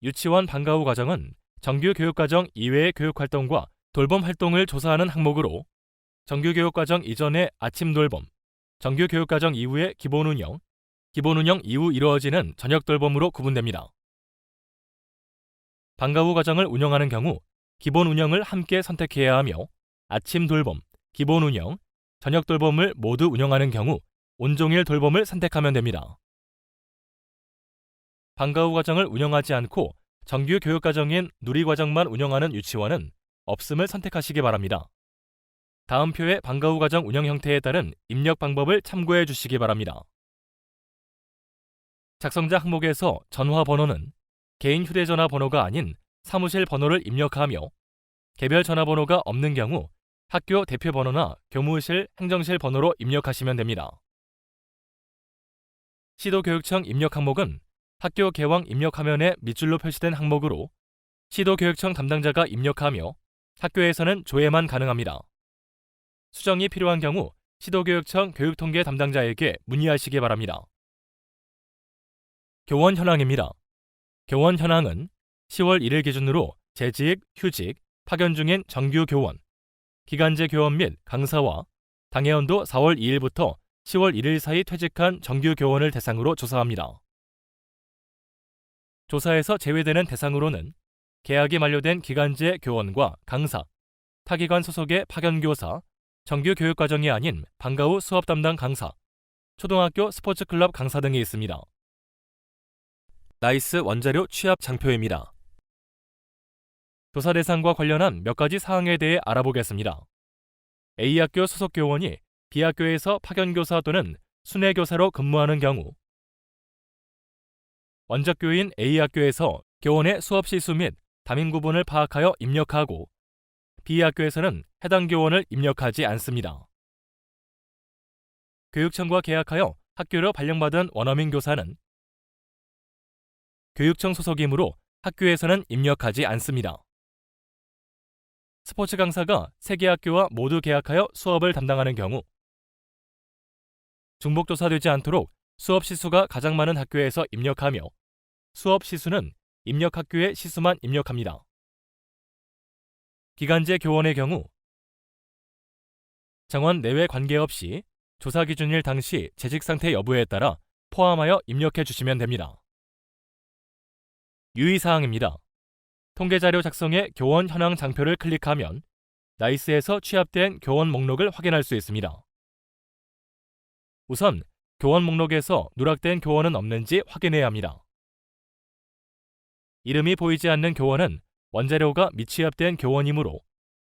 S1: 유치원 방과 후 과정은 정규 교육과정 이외의 교육활동과 돌봄 활동을 조사하는 항목으로 정규 교육과정 이전의 아침 돌봄, 정규 교육과정 이후의 기본 운영 이후 이루어지는 저녁 돌봄으로 구분됩니다. 방과 후 과정을 운영하는 경우 기본 운영을 함께 선택해야 하며, 아침 돌봄, 기본 운영, 저녁 돌봄을 모두 운영하는 경우 온종일 돌봄을 선택하면 됩니다. 방과 후 과정을 운영하지 않고 정규 교육과정인 누리과정만 운영하는 유치원은 없음을 선택하시기 바랍니다. 다음 표의 방과 후 과정 운영 형태에 따른 입력 방법을 참고해 주시기 바랍니다. 작성자 항목에서 전화번호는 개인 휴대전화 번호가 아닌 사무실 번호를 입력하며, 개별 전화번호가 없는 경우 학교 대표번호나 교무실, 행정실 번호로 입력하시면 됩니다. 시도교육청 입력 항목은 학교 개왕 입력 화면에 밑줄로 표시된 항목으로 시도교육청 담당자가 입력하며 학교에서는 조회만 가능합니다. 수정이 필요한 경우 시도교육청 교육통계 담당자에게 문의하시기 바랍니다. 교원 현황입니다. 교원 현황은 10월 1일 기준으로 재직, 휴직, 파견 중인 정규 교원, 기간제 교원 및 강사와 당해연도 4월 2일부터 10월 1일 사이 퇴직한 정규 교원을 대상으로 조사합니다. 조사에서 제외되는 대상으로는 계약이 만료된 기간제 교원과 강사, 타기관 소속의 파견교사, 정규 교육과정이 아닌 방과 후 수업 담당 강사, 초등학교 스포츠클럽 강사 등이 있습니다. 나이스 원자료 취합 장표입니다. 조사 대상과 관련한 몇 가지 사항에 대해 알아보겠습니다. A학교 소속 교원이 B학교에서 파견교사 또는 순회교사로 근무하는 경우, 원작교인 A학교에서 교원의 수업 시수 및 담임 구분을 파악하여 입력하고 B학교에서는 해당 교원을 입력하지 않습니다. 교육청과 계약하여 학교로 발령받은 원어민 교사는 교육청 소속이므로 학교에서는 입력하지 않습니다. 스포츠 강사가 3개 학교와 모두 계약하여 수업을 담당하는 경우, 중복조사되지 않도록 수업 시수가 가장 많은 학교에서 입력하며 수업 시수는 입력 학교의 시수만 입력합니다. 기간제 교원의 경우 정원 내외 관계없이 조사 기준일 당시 재직 상태 여부에 따라 포함하여 입력해 주시면 됩니다. 유의사항입니다. 통계자료 작성에 교원 현황 장표를 클릭하면 나이스에서 취합된 교원 목록을 확인할 수 있습니다. 우선 교원 목록에서 누락된 교원은 없는지 확인해야 합니다. 이름이 보이지 않는 교원은 원자료가 미취합된 교원이므로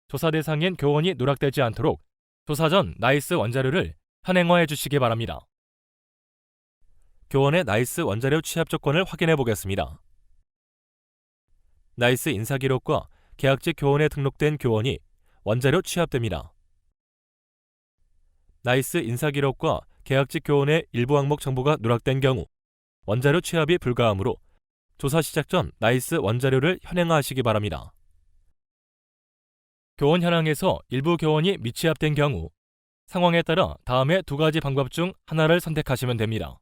S1: 조사 대상인 교원이 누락되지 않도록 조사 전 나이스 원자료를 현행화해 주시기 바랍니다. 교원의 나이스 원자료 취합 조건을 확인해 보겠습니다. 나이스 인사기록과 계약직 교원에 등록된 교원이 원자료 취합됩니다. 나이스 인사기록과 계약직 교원의 일부 항목 정보가 누락된 경우 원자료 취합이 불가하므로 조사 시작 전 나이스 원자료를 현행화하시기 바랍니다. 교원 현황에서 일부 교원이 미취합된 경우 상황에 따라 다음의 2가지 방법 중 하나를 선택하시면 됩니다.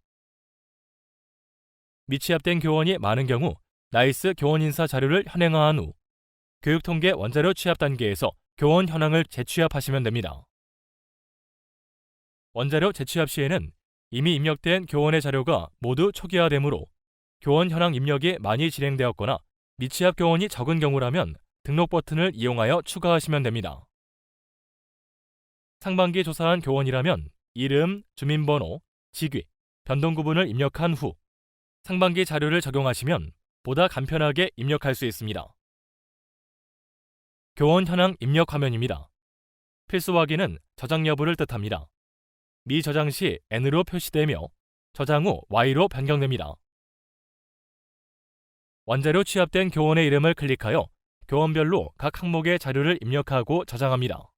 S1: 미취합된 교원이 많은 경우 나이스 교원 인사 자료를 현행화한 후 교육통계 원자료 취합 단계에서 교원 현황을 재취합하시면 됩니다. 원자료 재취합 시에는 이미 입력된 교원의 자료가 모두 초기화되므로 교원 현황 입력이 많이 진행되었거나 미취합 교원이 적은 경우라면 등록 버튼을 이용하여 추가하시면 됩니다. 상반기 조사한 교원이라면 이름, 주민번호, 직위, 변동구분을 입력한 후 상반기 자료를 적용하시면 보다 간편하게 입력할 수 있습니다. 교원 현황 입력 화면입니다. 필수 확인은 저장 여부를 뜻합니다. 미저장 시 N으로 표시되며 저장 후 Y로 변경됩니다. 원자료 취합된 교원의 이름을 클릭하여 교원별로 각 항목의 자료를 입력하고 저장합니다.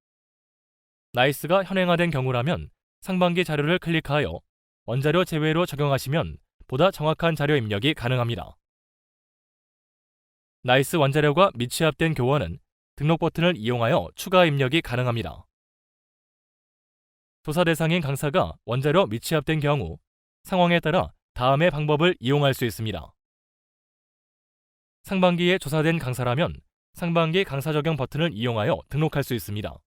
S1: 나이스가 현행화된 경우라면 상반기 자료를 클릭하여 원자료 제외로 적용하시면 보다 정확한 자료 입력이 가능합니다. 나이스 원자료가 미취합된 교원은 등록 버튼을 이용하여 추가 입력이 가능합니다. 조사 대상인 강사가 원자료 미취합된 경우 상황에 따라 다음의 방법을 이용할 수 있습니다. 상반기에 조사된 강사라면 상반기 강사 적용 버튼을 이용하여 등록할 수 있습니다.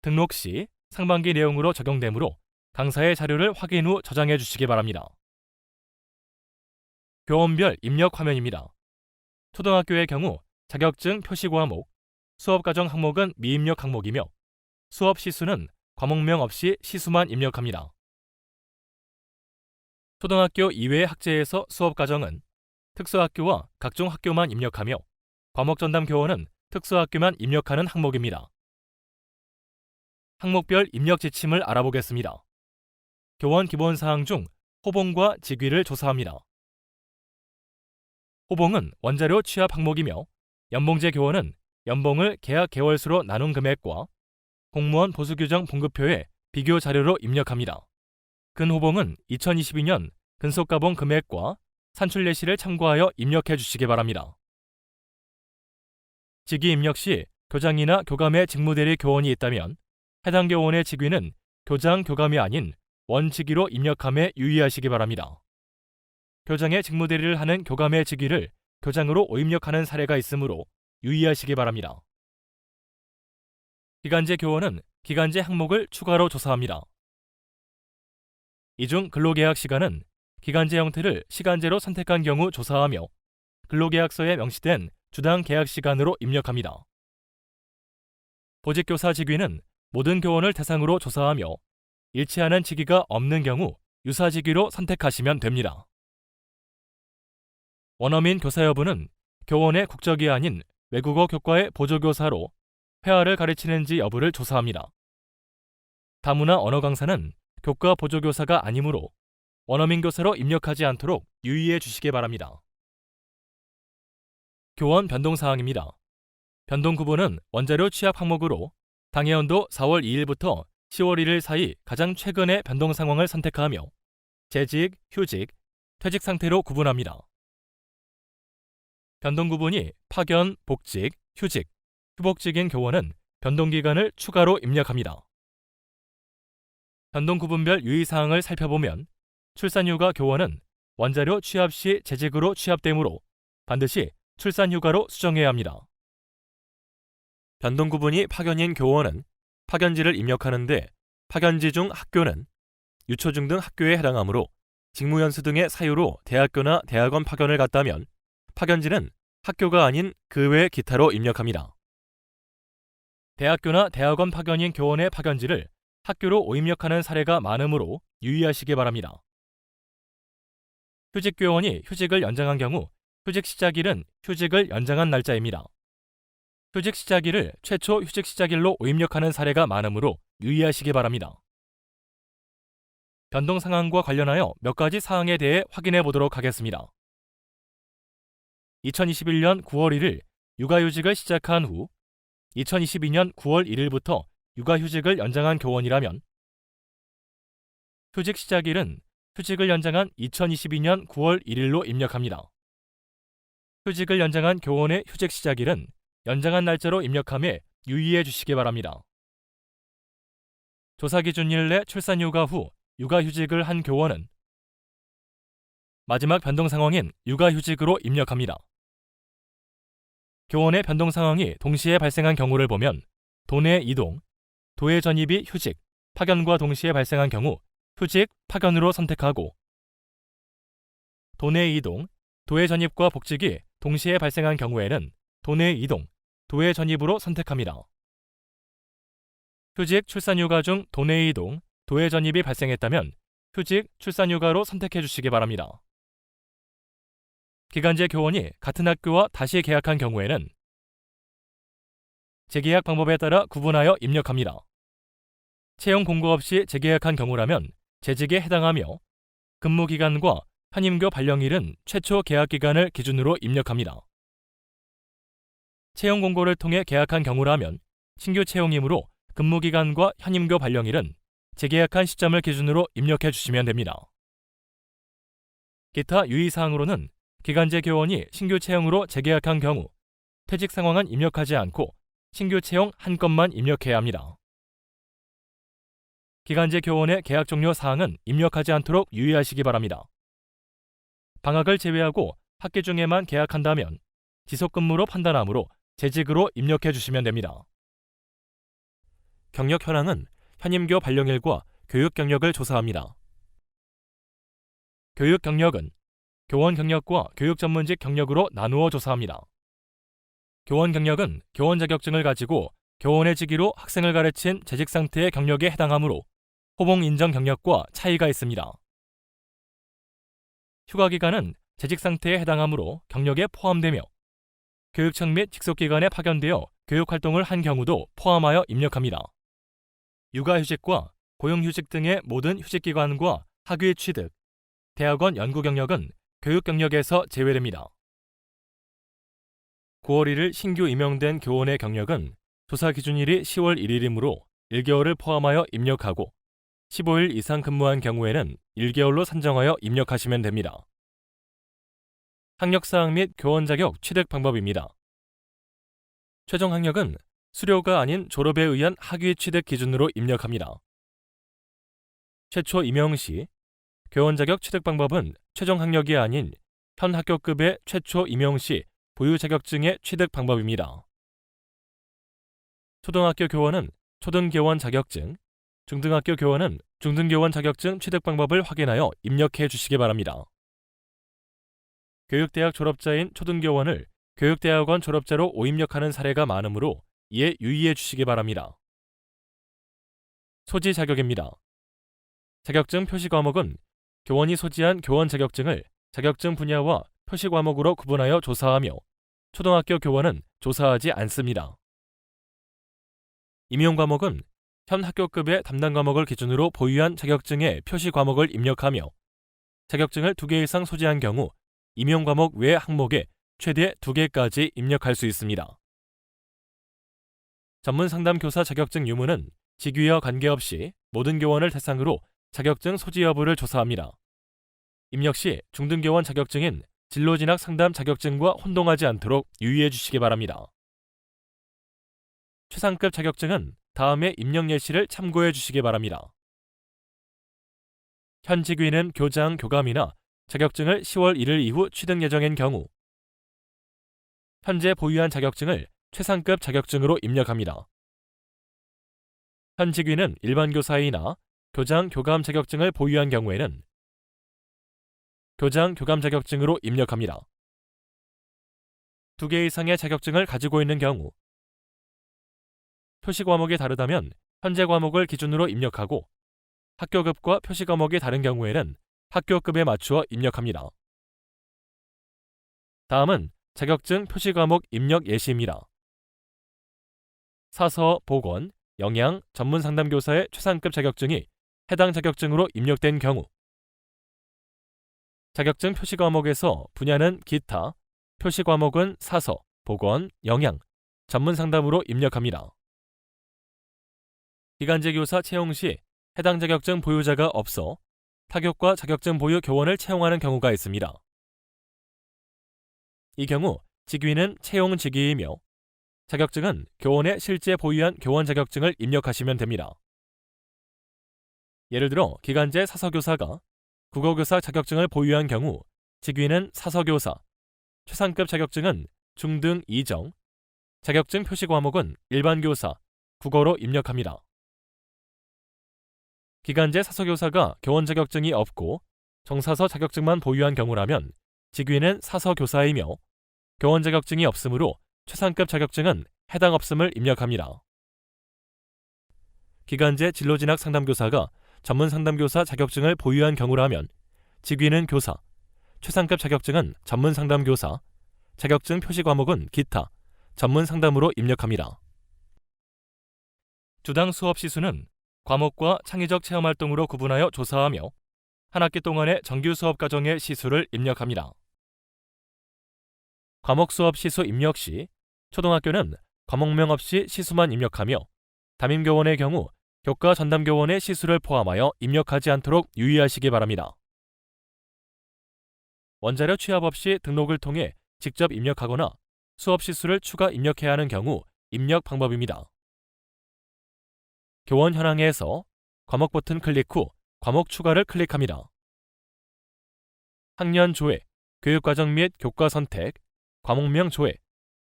S1: 등록 시 상반기 내용으로 적용되므로 강사의 자료를 확인 후 저장해 주시기 바랍니다. 교원별 입력 화면입니다. 초등학교의 경우 자격증 표시 과목, 수업과정 항목은 미입력 항목이며 수업 시수는 과목명 없이 시수만 입력합니다. 초등학교 이외의 학제에서 수업과정은 특수학교와 각종 학교만 입력하며 과목전담 교원은 특수학교만 입력하는 항목입니다. 항목별 입력 지침을 알아보겠습니다. 교원 기본사항 중 호봉과 직위를 조사합니다. 호봉은 원자료 취합 항목이며 연봉제 교원은 연봉을 계약 개월수로 나눈 금액과 공무원 보수규정 봉급표에 비교 자료로 입력합니다. 근호봉은 2022년 근속가봉 금액과 산출 예시를 참고하여 입력해 주시기 바랍니다. 직위 입력 시 교장이나 교감의 직무대리 교원이 있다면 해당 교원의 직위는 교장, 교감이 아닌 원직위로 입력함에 유의하시기 바랍니다. 교장의 직무대리를 하는 교감의 직위를 교장으로 오입력하는 사례가 있으므로 유의하시기 바랍니다. 기간제 교원은 기간제 항목을 추가로 조사합니다. 이 중 근로계약 시간은 기간제 형태를 시간제로 선택한 경우 조사하며 근로계약서에 명시된 주당 계약 시간으로 입력합니다. 보직교사 직위는 모든 교원을 대상으로 조사하며 일치하는 직위가 없는 경우 유사 직위로 선택하시면 됩니다. 원어민 교사 여부는 교원의 국적이 아닌 외국어 교과의 보조교사로 회화를 가르치는지 여부를 조사합니다. 다문화 언어 강사는 교과 보조교사가 아니므로 원어민 교사로 입력하지 않도록 유의해 주시기 바랍니다. 교원 변동사항입니다. 변동 구분은 원자료 취합 항목으로 당해연도 4월 2일부터 10월 1일 사이 가장 최근의 변동 상황을 선택하며 재직, 휴직, 퇴직 상태로 구분합니다. 변동 구분이 파견, 복직, 휴직, 휴복직인 교원은 변동 기간을 추가로 입력합니다. 변동 구분별 유의사항을 살펴보면 출산휴가 교원은 원자료 취합 시 재직으로 취합되므로 반드시 출산휴가로 수정해야 합니다. 변동 구분이 파견인 교원은 파견지를 입력하는데 파견지 중 학교는 유초중 등 학교에 해당하므로 직무연수 등의 사유로 대학교나 대학원 파견을 갔다면 파견지는 학교가 아닌 그 외 기타로 입력합니다. 대학교나 대학원 파견인 교원의 파견지를 학교로 오입력하는 사례가 많으므로 유의하시기 바랍니다. 휴직 교원이 휴직을 연장한 경우 휴직 시작일은 휴직을 연장한 날짜입니다. 휴직 시작일을 최초 휴직 시작일로 오입력하는 사례가 많으므로 유의하시기 바랍니다. 변동 상황과 관련하여 몇 가지 사항에 대해 확인해 보도록 하겠습니다. 2021년 9월 1일 육아휴직을 시작한 후 2022년 9월 1일부터 육아휴직을 연장한 교원이라면 휴직 시작일은 휴직을 연장한 2022년 9월 1일로 입력합니다. 휴직을 연장한 교원의 휴직 시작일은 연장한 날짜로 입력함에 유의해 주시기 바랍니다. 조사 기준일 내 출산휴가 후 육아휴직을 한 교원은 마지막 변동 상황인 육아휴직으로 입력합니다. 교원의 변동 상황이 동시에 발생한 경우를 보면 도내 이동, 도의 전입이 휴직, 파견과 동시에 발생한 경우 휴직, 파견으로 선택하고 도내 이동, 도의 전입과 복직이 동시에 발생한 경우에는 도내 이동, 도의 전입으로 선택합니다. 휴직, 출산휴가 중 도내 이동, 도의 전입이 발생했다면 휴직, 출산휴가로 선택해 주시기 바랍니다. 기간제 교원이 같은 학교와 다시 계약한 경우에는 재계약 방법에 따라 구분하여 입력합니다. 채용 공고 없이 재계약한 경우라면 재직에 해당하며 근무기간과 현임교 발령일은 최초 계약기간을 기준으로 입력합니다. 채용 공고를 통해 계약한 경우라면 신규 채용이므로 근무기간과 현임교 발령일은 재계약한 시점을 기준으로 입력해 주시면 됩니다. 기타 유의사항으로는 기간제 교원이 신규 채용으로 재계약한 경우 퇴직 상황은 입력하지 않고 신규 채용 한 건만 입력해야 합니다. 기간제 교원의 계약 종료 사항은 입력하지 않도록 유의하시기 바랍니다. 방학을 제외하고 학기 중에만 계약한다면 지속근무로 판단하므로 재직으로 입력해 주시면 됩니다. 경력 현황은 현임교 발령일과 교육 경력을 조사합니다. 교육 경력은 교원 경력과 교육 전문직 경력으로 나누어 조사합니다. 교원 경력은 교원 자격증을 가지고 교원의 직위로 학생을 가르친 재직 상태의 경력에 해당하므로 호봉 인정 경력과 차이가 있습니다. 휴가 기간은 재직 상태에 해당하므로 경력에 포함되며 교육청 및 직속기관에 파견되어 교육활동을 한 경우도 포함하여 입력합니다. 육아휴직과 고용휴직 등의 모든 휴직기관과 학위 취득, 대학원 연구 경력은 교육 경력에서 제외됩니다. 9월 1일 신규 임용된 교원의 경력은 조사 기준일이 10월 1일이므로 1개월을 포함하여 입력하고 15일 이상 근무한 경우에는 1개월로 산정하여 입력하시면 됩니다. 학력사항 및 교원 자격 취득 방법입니다. 최종 학력은 수료가 아닌 졸업에 의한 학위 취득 기준으로 입력합니다. 최초 임용 시 교원 자격 취득 방법은 최종 학력이 아닌 현 학교급의 최초 임용 시 보유 자격증의 취득 방법입니다. 초등학교 교원은 초등교원 자격증, 중등학교 교원은 중등교원 자격증 취득 방법을 확인하여 입력해 주시기 바랍니다. 교육대학 졸업자인 초등교원을 교육대학원 졸업자로 오입력하는 사례가 많으므로 이에 유의해 주시기 바랍니다. 소지 자격입니다. 자격증 표시 과목은 교원이 소지한 교원 자격증을 자격증 분야와 표시 과목으로 구분하여 조사하며 초등학교 교원은 조사하지 않습니다. 임용 과목은 현 학교급의 담당 과목을 기준으로 보유한 자격증의 표시 과목을 입력하며 자격증을 2개 이상 소지한 경우 임용 과목 외 항목에 최대 2개까지 입력할 수 있습니다. 전문 상담 교사 자격증 유무는 직위와 관계없이 모든 교원을 대상으로 자격증 소지 여부를 조사합니다. 입력 시 중등교원 자격증인 진로진학 상담 자격증과 혼동하지 않도록 유의해 주시기 바랍니다. 최상급 자격증은 다음의 입력 예시를 참고해 주시기 바랍니다. 현 직위는 교장, 교감이나 자격증을 10월 1일 이후 취득 예정인 경우 현재 보유한 자격증을 최상급 자격증으로 입력합니다. 현 직위는 일반 교사이나 교장, 교감 자격증을 보유한 경우에는 교장, 교감 자격증으로 입력합니다. 2개 이상의 자격증을 가지고 있는 경우 표시 과목이 다르다면 현재 과목을 기준으로 입력하고 학교급과 표시 과목이 다른 경우에는 학교급에 맞추어 입력합니다. 다음은 자격증 표시 과목 입력 예시입니다. 사서, 보건, 영양, 전문 상담교사의 최상급 자격증이 해당 자격증으로 입력된 경우 자격증 표시 과목에서 분야는 기타, 표시 과목은 사서, 보건, 영양, 전문 상담으로 입력합니다. 기간제 교사 채용 시 해당 자격증 보유자가 없어 타교과 자격증 보유 교원을 채용하는 경우가 있습니다. 이 경우 직위는 채용 직위이며 자격증은 교원의 실제 보유한 교원 자격증을 입력하시면 됩니다. 예를 들어 기간제 사서교사가 국어교사 자격증을 보유한 경우 직위는 사서교사, 최상급 자격증은 중등 2정, 자격증 표시 과목은 일반교사, 국어로 입력합니다. 기간제 사서교사가 교원 자격증이 없고 정사서 자격증만 보유한 경우라면 직위는 사서교사이며 교원 자격증이 없으므로 최상급 자격증은 해당 없음을 입력합니다. 기간제 진로진학 상담교사가 전문 상담교사 자격증을 보유한 경우라면 직위는 교사, 최상급 자격증은 전문 상담교사, 자격증 표시 과목은 기타, 전문 상담으로 입력합니다. 주당 수업 시수는 과목과 창의적 체험활동으로 구분하여 조사하며 한 학기 동안의 정규 수업 과정의 시수를 입력합니다. 과목 수업 시수 입력 시 초등학교는 과목명 없이 시수만 입력하며 담임교원의 경우 교과 전담교원의 시수를 포함하여 입력하지 않도록 유의하시기 바랍니다. 원자료 취합 없이 등록을 통해 직접 입력하거나 수업 시수를 추가 입력해야 하는 경우 입력 방법입니다. 교원 현황에서 과목 버튼 클릭 후 과목 추가를 클릭합니다. 학년 조회, 교육과정 및 교과 선택, 과목명 조회,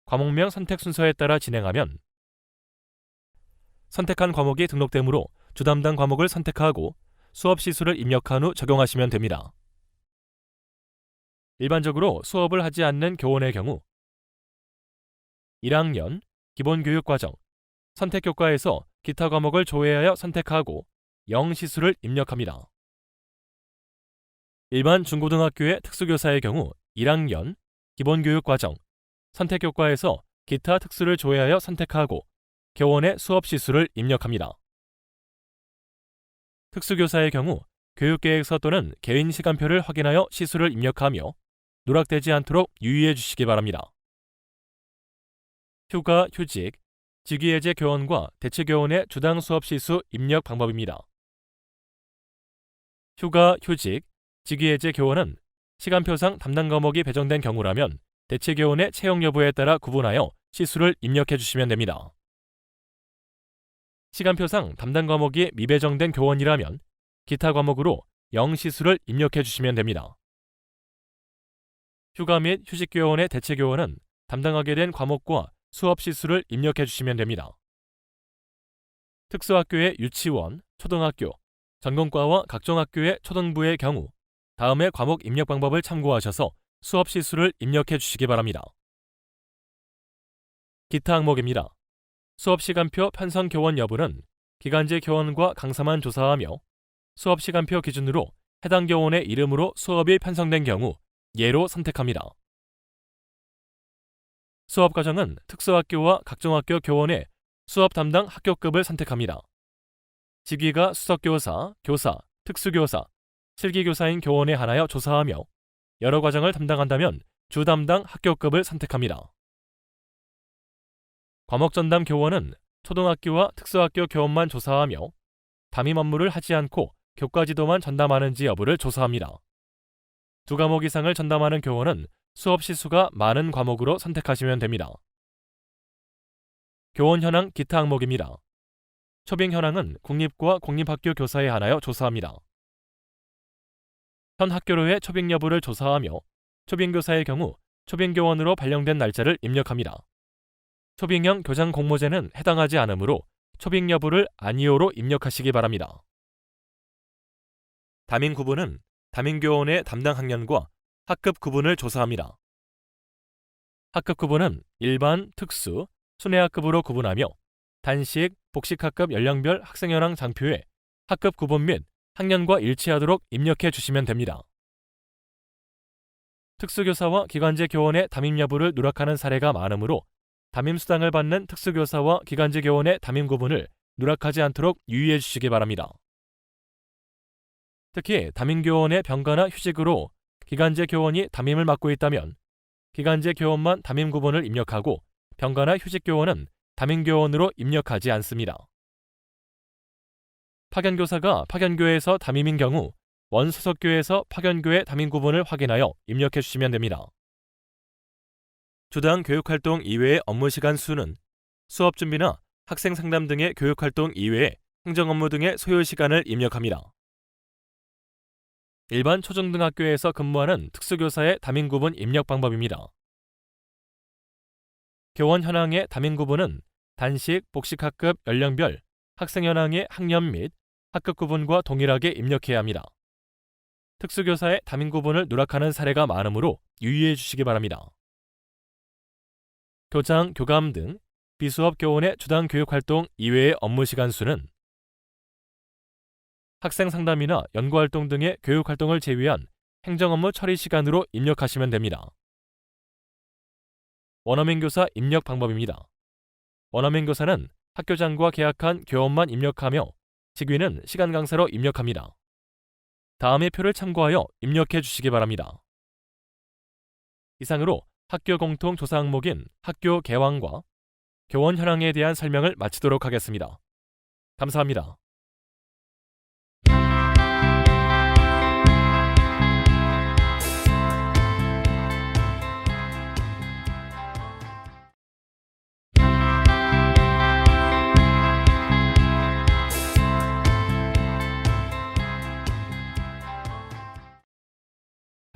S1: 과목명 선택 순서에 따라 진행하면 선택한 과목이 등록되므로 주담당 과목을 선택하고 수업 시수를 입력한 후 적용하시면 됩니다. 일반적으로 수업을 하지 않는 교원의 경우 1학년 기본교육과정 선택교과에서 기타 과목을 조회하여 선택하고 0시수를 입력합니다. 일반 중고등학교의 특수교사의 경우 1학년 기본교육과정 선택교과에서 기타 특수를 조회하여 선택하고 교원의 수업 시수를 입력합니다. 특수교사의 경우 교육계획서 또는 개인 시간표를 확인하여 시수를 입력하며 누락되지 않도록 유의해 주시기 바랍니다. 휴가, 휴직, 직위해제 교원과 대체교원의 주당 수업 시수 입력 방법입니다. 휴가, 휴직, 직위해제 교원은 시간표상 담당 과목이 배정된 경우라면 대체교원의 채용 여부에 따라 구분하여 시수를 입력해 주시면 됩니다. 시간표상 담당 과목이 미배정된 교원이라면 기타 과목으로 0시수를 입력해 주시면 됩니다. 휴가 및 휴직 교원의 대체 교원은 담당하게 된 과목과 수업 시수를 입력해 주시면 됩니다. 특수학교의 유치원, 초등학교, 전공과와 각종 학교의 초등부의 경우 다음의 과목 입력 방법을 참고하셔서 수업 시수를 입력해 주시기 바랍니다. 기타 항목입니다. 수업 시간표 편성 교원 여부는 기간제 교원과 강사만 조사하며 수업 시간표 기준으로 해당 교원의 이름으로 수업이 편성된 경우 예로 선택합니다. 수업 과정은 특수학교와 각종 학교 교원의 수업 담당 학교급을 선택합니다. 직위가 수석교사, 교사, 특수교사, 실기교사인 교원에 한하여 조사하며 여러 과정을 담당한다면 주담당 학교급을 선택합니다. 과목 전담 교원은 초등학교와 특수학교 교원만 조사하며 담임 업무를 하지 않고 교과 지도만 전담하는지 여부를 조사합니다. 두 과목 이상을 전담하는 교원은 수업 시수가 많은 과목으로 선택하시면 됩니다. 교원 현황 기타 항목입니다. 초빙 현황은 국립과 공립학교 교사에 한하여 조사합니다. 현 학교로의 초빙 여부를 조사하며 초빙교사의 경우 초빙교원으로 발령된 날짜를 입력합니다. 초빙형 교장 공모제는 해당하지 않으므로 초빙 여부를 아니오로 입력하시기 바랍니다. 담임 구분은 담임교원의 담당 학년과 학급 구분을 조사합니다. 학급 구분은 일반, 특수, 순회학급으로 구분하며 단식, 복식학급 연령별 학생 현황 장표에 학급 구분 및 학년과 일치하도록 입력해 주시면 됩니다. 특수교사와 기간제 교원의 담임 여부를 누락하는 사례가 많으므로 담임 수당을 받는 특수교사와 기간제 교원의 담임 구분을 누락하지 않도록 유의해 주시기 바랍니다. 특히 담임교원의 병가나 휴직으로 기간제 교원이 담임을 맡고 있다면 기간제 교원만 담임 구분을 입력하고 병가나 휴직 교원은 담임 교원으로 입력하지 않습니다. 파견교사가 파견교회에서 담임인 경우 원소속교회에서 파견교회 담임 구분을 확인하여 입력해 주시면 됩니다. 주당 교육활동 이외의 업무시간 수는 수업 준비나 학생 상담 등의 교육활동 이외에 행정업무 등의 소요시간을 입력합니다. 일반 초중등학교에서 근무하는 특수교사의 담임 구분 입력 방법입니다. 교원 현황의 담임 구분은 단식, 복식학급 연령별 학생 현황의 학년 및 학급 구분과 동일하게 입력해야 합니다. 특수교사의 담임 구분을 누락하는 사례가 많으므로 유의해 주시기 바랍니다. 교장, 교감 등 비수업 교원의 주당 교육활동 이외의 업무시간 수는 학생 상담이나 연구활동 등의 교육활동을 제외한 행정업무 처리 시간으로 입력하시면 됩니다. 원어민 교사 입력 방법입니다. 원어민 교사는 학교장과 계약한 교원만 입력하며 직위는 시간 강사로 입력합니다. 다음의 표를 참고하여 입력해 주시기 바랍니다. 이상으로 학교 공통 조사 항목인 학교 개원과 교원 현황에 대한 설명을 마치도록 하겠습니다. 감사합니다.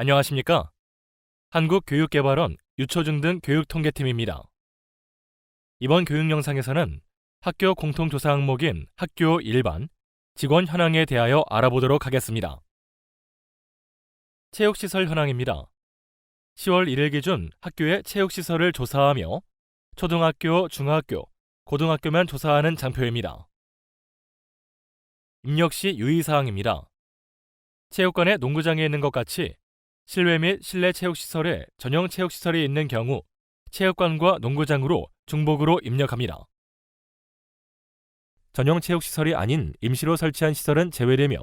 S1: 안녕하십니까? 한국교육개발원 유초중등 교육통계팀입니다. 이번 교육 영상에서는 학교 공통조사 항목인 학교 일반, 직원 현황에 대하여 알아보도록 하겠습니다. 체육시설 현황입니다. 10월 1일 기준 학교의 체육시설을 조사하며 초등학교, 중학교, 고등학교만 조사하는 장표입니다. 입력시 유의사항입니다. 체육관에 농구장이 있는 것 같이 실외 및 실내 체육시설에 전용 체육시설이 있는 경우 체육관과 농구장으로 중복으로 입력합니다. 전용 체육시설이 아닌 임시로 설치한 시설은 제외되며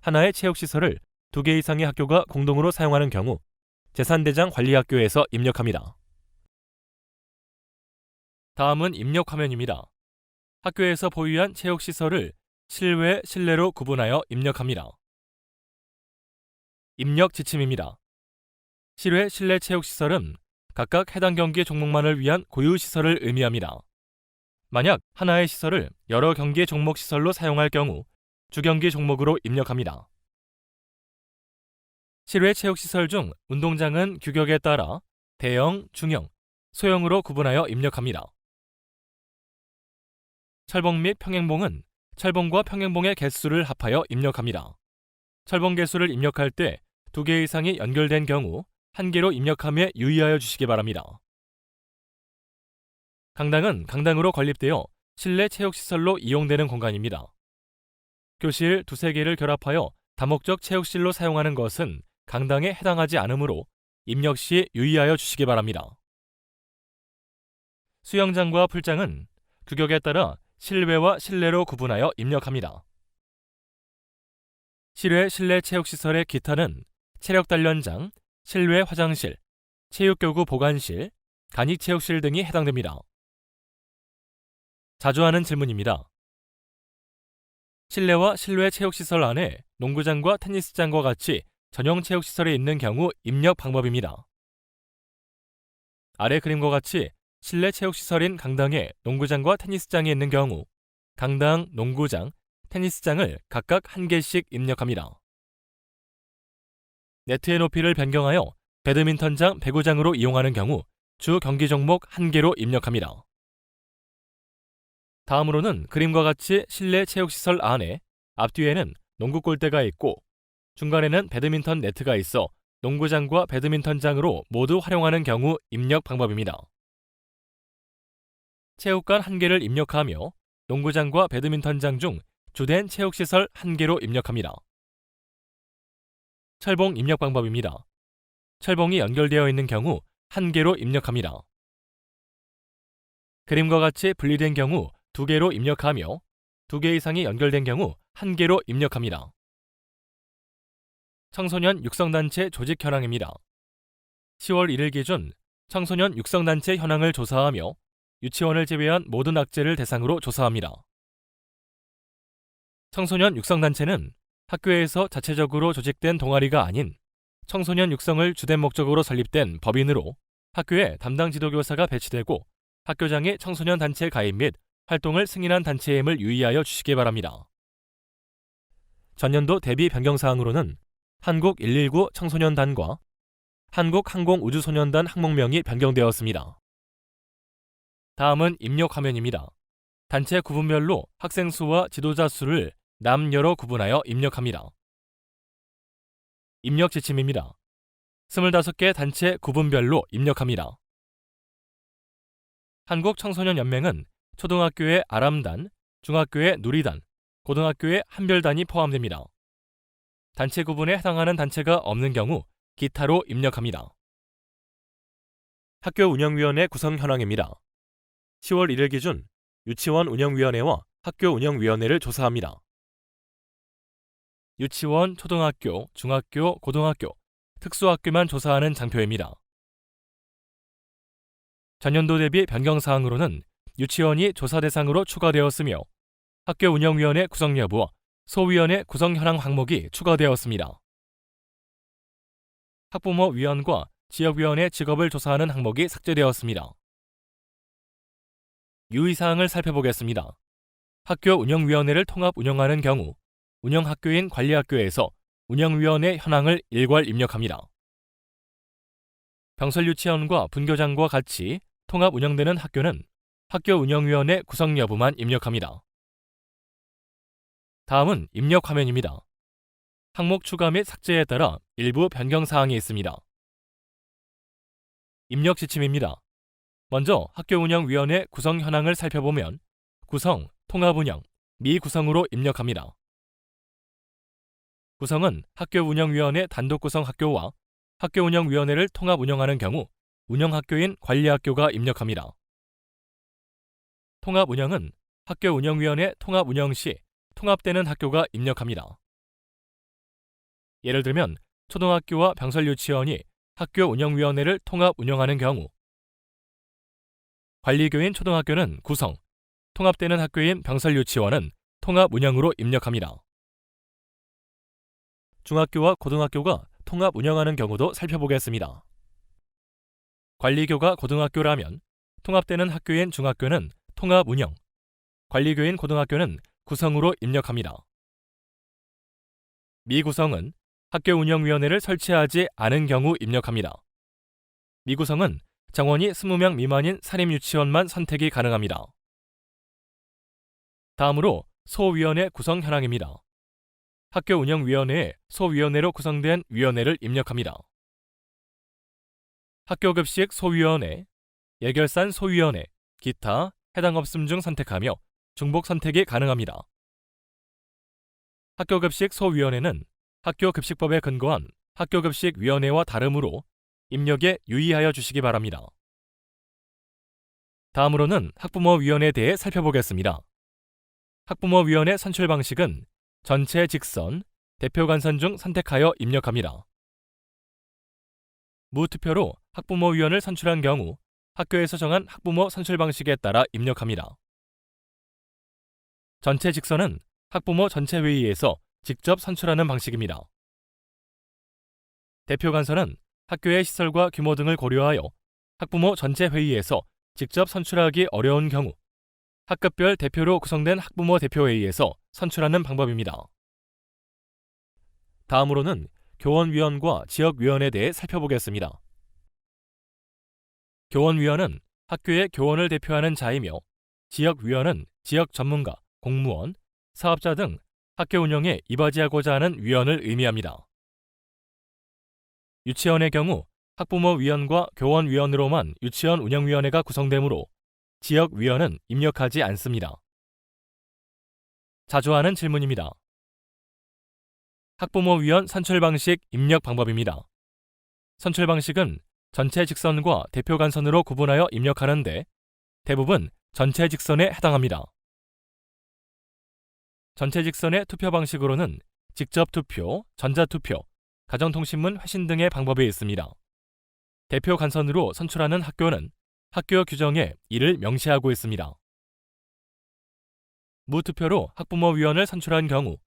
S1: 하나의 체육시설을 2개 이상의 학교가 공동으로 사용하는 경우 재산대장 관리학교에서 입력합니다. 다음은 입력 화면입니다. 학교에서 보유한 체육시설을 실외, 실내로 구분하여 입력합니다. 입력 지침입니다. 실외, 실내 체육시설은 각각 해당 경기 종목만을 위한 고유시설을 의미합니다. 만약 하나의 시설을 여러 경기 종목 시설로 사용할 경우 주경기 종목으로 입력합니다. 실외 체육시설 중 운동장은 규격에 따라 대형, 중형, 소형으로 구분하여 입력합니다. 철봉 및 평행봉은 철봉과 평행봉의 개수를 합하여 입력합니다. 철봉 개수를 입력할 때 2개 이상이 연결된 경우 1개로 입력함에 유의하여 주시기 바랍니다. 강당은 강당으로 건립되어 실내 체육시설로 이용되는 공간입니다. 교실 2~3개를 결합하여 다목적 체육실로 사용하는 것은 강당에 해당하지 않으므로 입력 시 유의하여 주시기 바랍니다. 수영장과 풀장은 규격에 따라 실외와 실내로 구분하여 입력합니다. 실외 실내 체육시설의 기타는 체력단련장, 실외 화장실, 체육교구 보관실, 간이체육실 등이 해당됩니다. 자주 하는 질문입니다. 실내와 실외 체육시설 안에 농구장과 테니스장과 같이 전용 체육시설이 있는 경우 입력 방법입니다. 아래 그림과 같이 실내 체육시설인 강당에 농구장과 테니스장이 있는 경우 강당, 농구장, 테니스장을 각각 1개씩 입력합니다. 네트의 높이를 변경하여 배드민턴장, 배구장으로 이용하는 경우 주 경기 종목 1개로 입력합니다. 다음으로는 그림과 같이 실내 체육시설 안에 앞뒤에는 농구 골대가 있고 중간에는 배드민턴 네트가 있어 농구장과 배드민턴장으로 모두 활용하는 경우 입력 방법입니다. 체육관 1개를 입력하며 농구장과 배드민턴장 중 주된 체육시설 1개로 입력합니다. 철봉 입력 방법입니다. 철봉이 연결되어 있는 경우 1개로 입력합니다. 그림과 같이 분리된 경우 2개로 입력하며 2개 이상이 연결된 경우 1개로 입력합니다. 청소년 육성단체 조직 현황입니다. 10월 1일 기준 청소년 육성단체 현황을 조사하며 유치원을 제외한 모든 학제를 대상으로 조사합니다. 청소년 육성단체는 학교에서 자체적으로 조직된 동아리가 아닌 청소년 육성을 주된 목적으로 설립된 법인으로 학교에 담당 지도교사가 배치되고 학교장이 청소년 단체 가입 및 활동을 승인한 단체임을 유의하여 주시기 바랍니다. 전년도 대비 변경사항으로는 한국119 청소년단과 한국항공우주소년단 항목명이 변경되었습니다. 다음은 입력 화면입니다. 단체 구분별로 학생 수와 지도자 수를 남녀로 구분하여 입력합니다. 입력 지침입니다. 25개 단체 구분별로 입력합니다. 한국청소년연맹은 초등학교의 아람단, 중학교의 누리단, 고등학교의 한별단이 포함됩니다. 단체 구분에 해당하는 단체가 없는 경우 기타로 입력합니다. 학교 운영위원회 구성 현황입니다. 10월 1일 기준 유치원 운영위원회와 학교 운영위원회를 조사합니다. 유치원, 초등학교, 중학교, 고등학교, 특수학교만 조사하는 장표입니다. 전년도 대비 변경사항으로는 유치원이 조사 대상으로 추가되었으며 학교 운영위원회 구성 여부와 소위원회 구성 현황 항목이 추가되었습니다. 학부모위원과 지역위원회 직업을 조사하는 항목이 삭제되었습니다. 유의사항을 살펴보겠습니다. 학교 운영위원회를 통합 운영하는 경우 운영학교인 관리학교에서 운영위원회 현황을 일괄 입력합니다. 병설유치원과 분교장과 같이 통합 운영되는 학교는 학교 운영위원회 구성 여부만 입력합니다. 다음은 입력 화면입니다. 항목 추가 및 삭제에 따라 일부 변경사항이 있습니다. 입력 지침입니다. 먼저 학교 운영위원회 구성 현황을 살펴보면 구성, 통합 운영, 미구성으로 입력합니다. 구성은 학교 운영위원회 단독 구성 학교와 학교 운영위원회를 통합 운영하는 경우 운영학교인 관리학교가 입력합니다. 통합 운영은 학교 운영위원회 통합 운영 시 통합되는 학교가 입력합니다. 예를 들면 초등학교와 병설유치원이 학교 운영위원회를 통합 운영하는 경우 관리교인 초등학교는 구성, 통합되는 학교인 병설유치원은 통합 운영으로 입력합니다. 중학교와 고등학교가 통합 운영하는 경우도 살펴보겠습니다. 관리교가 고등학교라면 통합되는 학교인 중학교는 통합 운영, 관리교인 고등학교는 구성으로 입력합니다. 미구성은 학교 운영위원회를 설치하지 않은 경우 입력합니다. 미구성은 정원이 20명 미만인 사립유치원만 선택이 가능합니다. 다음으로 소위원회 구성 현황입니다. 학교 운영위원회에 소위원회로 구성된 위원회를 입력합니다. 학교급식 소위원회, 예결산 소위원회, 기타, 해당 없음 중 선택하며 중복 선택이 가능합니다. 학교급식 소위원회는 학교급식법에 근거한 학교급식위원회와 다르므로 입력에 유의하여 주시기 바랍니다. 다음으로는 학부모위원회에 대해 살펴보겠습니다. 학부모위원회 선출 방식은 전체 직선, 대표 간선 중 선택하여 입력합니다. 무투표로 학부모위원을 선출한 경우 학교에서 정한 학부모 선출 방식에 따라 입력합니다. 전체 직선은 학부모 전체 회의에서 직접 선출하는 방식입니다. 대표 간선은 학교의 시설과 규모 등을 고려하여 학부모 전체 회의에서 직접 선출하기 어려운 경우 학급별 대표로 구성된 학부모 대표회의에서 선출하는 방법입니다. 다음으로는 교원위원과 지역위원에 대해 살펴보겠습니다. 교원위원은 학교의 교원을 대표하는 자이며 지역위원은 지역 전문가, 공무원, 사업자 등 학교 운영에 이바지하고자 하는 위원을 의미합니다. 유치원의 경우 학부모위원과 교원위원으로만 유치원 운영위원회가 구성되므로 지역위원은 입력하지 않습니다. 자주 하는 질문입니다. 학부모위원 선출 방식 입력 방법입니다. 선출 방식은 전체 직선과 대표 간선으로 구분하여 입력하는데 대부분 전체 직선에 해당합니다. 전체 직선의 투표 방식으로는 직접 투표, 전자투표, 가정통신문 회신 등의 방법이 있습니다. 대표 간선으로 선출하는 학교는 학교 규정에 이를 명시하고 있습니다. 무투표로 학부모위원을 선출한 경우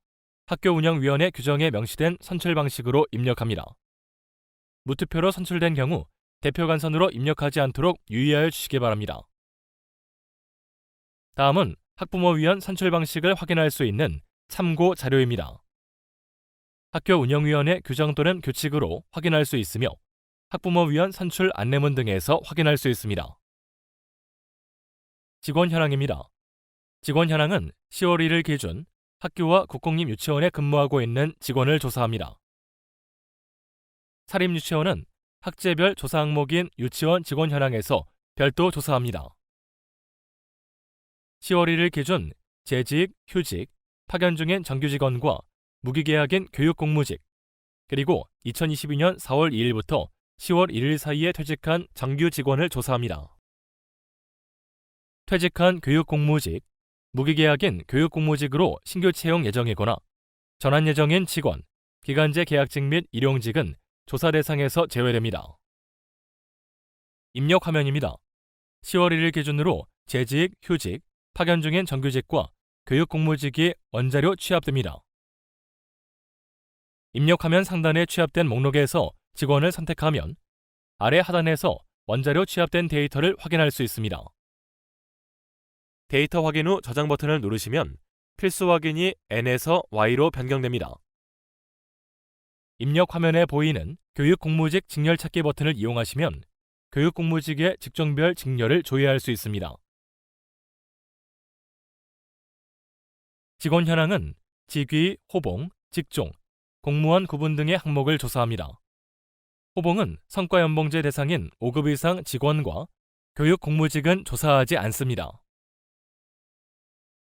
S1: 학교 운영위원회 규정에 명시된 선출 방식으로 입력합니다. 무투표로 선출된 경우 대표 간선으로 입력하지 않도록 유의하여 주시기 바랍니다. 다음은 학부모위원 선출 방식을 확인할 수 있는 참고 자료입니다. 학교 운영위원회 규정 또는 규칙으로 확인할 수 있으며 학부모위원 선출 안내문 등에서 확인할 수 있습니다. 직원 현황입니다. 직원 현황은 10월 1일 기준 학교와 국공립 유치원에 근무하고 있는 직원을 조사합니다. 사립유치원은 학제별 조사 항목인 유치원 직원 현황에서 별도 조사합니다. 10월 1일 기준 재직, 휴직, 파견 중인 정규직원과 무기계약인 교육공무직, 그리고 2022년 4월 2일부터 10월 1일 사이에 퇴직한 정규 직원을 조사합니다. 퇴직한 교육공무직, 무기계약인 교육공무직으로 신규 채용 예정이거나 전환 예정인 직원, 기간제 계약직 및 일용직은 조사 대상에서 제외됩니다. 입력 화면입니다. 10월 1일 기준으로 재직, 휴직, 파견 중인 정규직과 교육공무직이 원자료 취합됩니다. 입력 화면 상단에 취합된 목록에서 직원을 선택하면 아래 하단에서 원자료 취합된 데이터를 확인할 수 있습니다. 데이터 확인 후 저장 버튼을 누르시면 필수 확인이 N에서 Y로 변경됩니다. 입력 화면에 보이는 교육공무직 직렬 찾기 버튼을 이용하시면 교육공무직의 직종별 직렬을 조회할 수 있습니다. 직원 현황은 직위, 호봉, 직종, 공무원 구분 등의 항목을 조사합니다. 호봉은 성과연봉제 대상인 5급 이상 직원과 교육공무직은 조사하지 않습니다.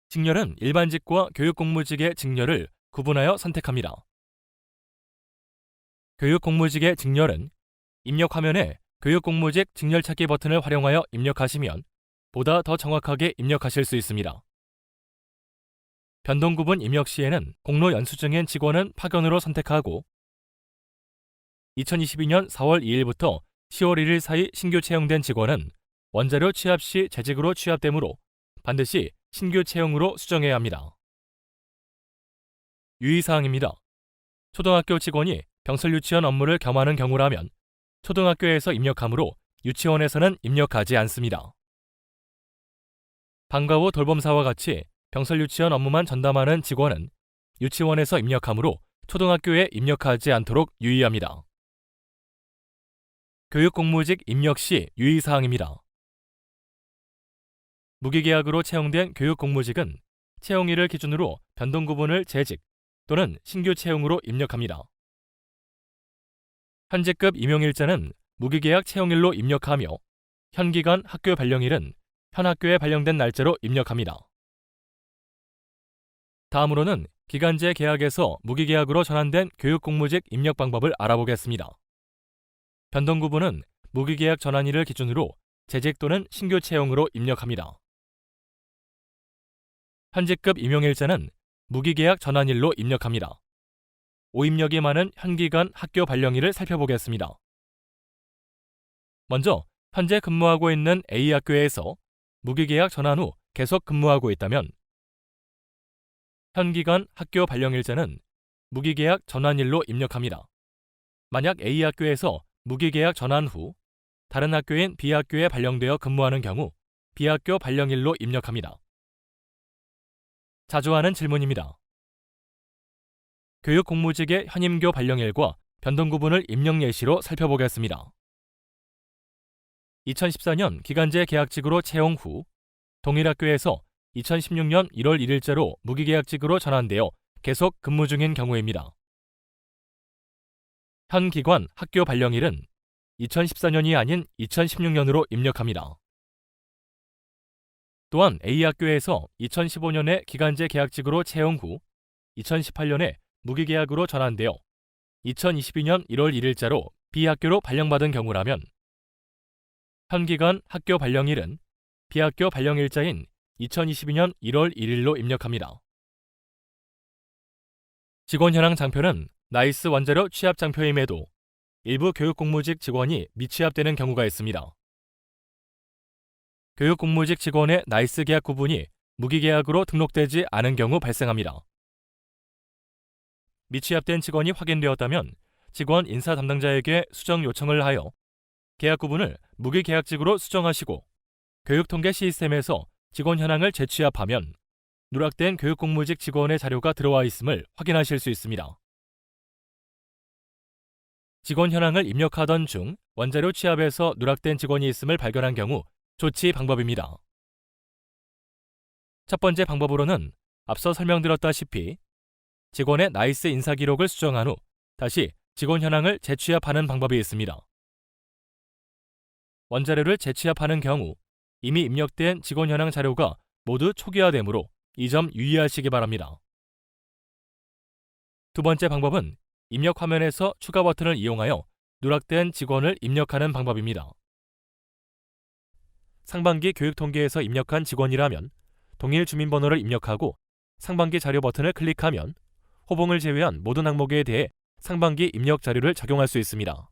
S1: 직렬은 일반직과 교육공무직의 직렬을 구분하여 선택합니다. 교육공무직의 직렬은 입력 화면에 교육공무직 직렬 찾기 버튼을 활용하여 입력하시면 보다 더 정확하게 입력하실 수 있습니다. 변동구분 입력 시에는 공로 연수 중인 직원은 파견으로 선택하고 2022년 4월 2일부터 10월 1일 사이 신규 채용된 직원은 원자료 취합 시 재직으로 취합되므로 반드시 신규 채용으로 수정해야 합니다. 유의사항입니다. 초등학교 직원이 병설 유치원 업무를 겸하는 경우라면 초등학교에서 입력하므로 유치원에서는 입력하지 않습니다. 방과 후 돌봄사와 같이 병설 유치원 업무만 전담하는 직원은 유치원에서 입력하므로 초등학교에 입력하지 않도록 유의합니다. 교육공무직 입력 시 유의사항입니다. 무기계약으로 채용된 교육공무직은 채용일을 기준으로 변동구분을 재직 또는 신규 채용으로 입력합니다. 현직급 임용일자는 무기계약 채용일로 입력하며 현기간 학교 발령일은 현 학교에 발령된 날짜로 입력합니다. 다음으로는 기간제 계약에서 무기계약으로 전환된 교육공무직 입력 방법을 알아보겠습니다. 변동구분은 무기계약 전환일을 기준으로 재직 또는 신규 채용으로 입력합니다. 현직급 임용일자는 무기계약 전환일로 입력합니다. 오입력이 많은 현기간 학교 발령일을 살펴보겠습니다. 먼저 현재 근무하고 있는 A학교에서 무기계약 전환 후 계속 근무하고 있다면 현기간 학교 발령일자는 무기계약 전환일로 입력합니다. 만약 A학교에서 무기계약 전환 후 다른 학교인 B학교에 발령되어 근무하는 경우 B학교 발령일로 입력합니다. 자주 하는 질문입니다. 교육공무직의 현임교 발령일과 변동구분을 입력 예시로 살펴보겠습니다. 2014년 기간제 계약직으로 채용 후 동일 학교에서 2016년 1월 1일자로 무기계약직으로 전환되어 계속 근무 중인 경우입니다. 현 기관 학교 발령일은 2014년이 아닌 2016년으로 입력합니다. 또한 A학교에서 2015년에 기간제 계약직으로 채용 후 2018년에 무기계약으로 전환되어 2022년 1월 1일자로 B학교로 발령받은 경우라면 현 기간 학교 발령일은 B학교 발령일자인 2022년 1월 1일로 입력합니다. 직원 현황 장표는 나이스 원자료 취합 장표임에도 일부 교육공무직 직원이 미취합되는 경우가 있습니다. 교육공무직 직원의 나이스 계약 구분이 무기계약으로 등록되지 않은 경우 발생합니다. 미취합된 직원이 확인되었다면 직원 인사 담당자에게 수정 요청을 하여 계약 구분을 무기계약직으로 수정하시고 교육통계 시스템에서 직원 현황을 재취합하면 누락된 교육공무직 직원의 자료가 들어와 있음을 확인하실 수 있습니다. 직원 현황을 입력하던 중 원자료 취합에서 누락된 직원이 있음을 발견한 경우 조치 방법입니다. 첫 번째 방법으로는 앞서 설명드렸다시피 직원의 나이스 인사 기록을 수정한 후 다시 직원 현황을 재취합하는 방법이 있습니다. 원자료를 재취합하는 경우 이미 입력된 직원 현황 자료가 모두 초기화되므로 이 점 유의하시기 바랍니다. 두 번째 방법은 입력 화면에서 추가 버튼을 이용하여 누락된 직원을 입력하는 방법입니다. 상반기 교육통계에서 입력한 직원이라면 동일 주민번호를 입력하고 상반기 자료 버튼을 클릭하면 호봉을 제외한 모든 항목에 대해 상반기 입력 자료를 적용할 수 있습니다.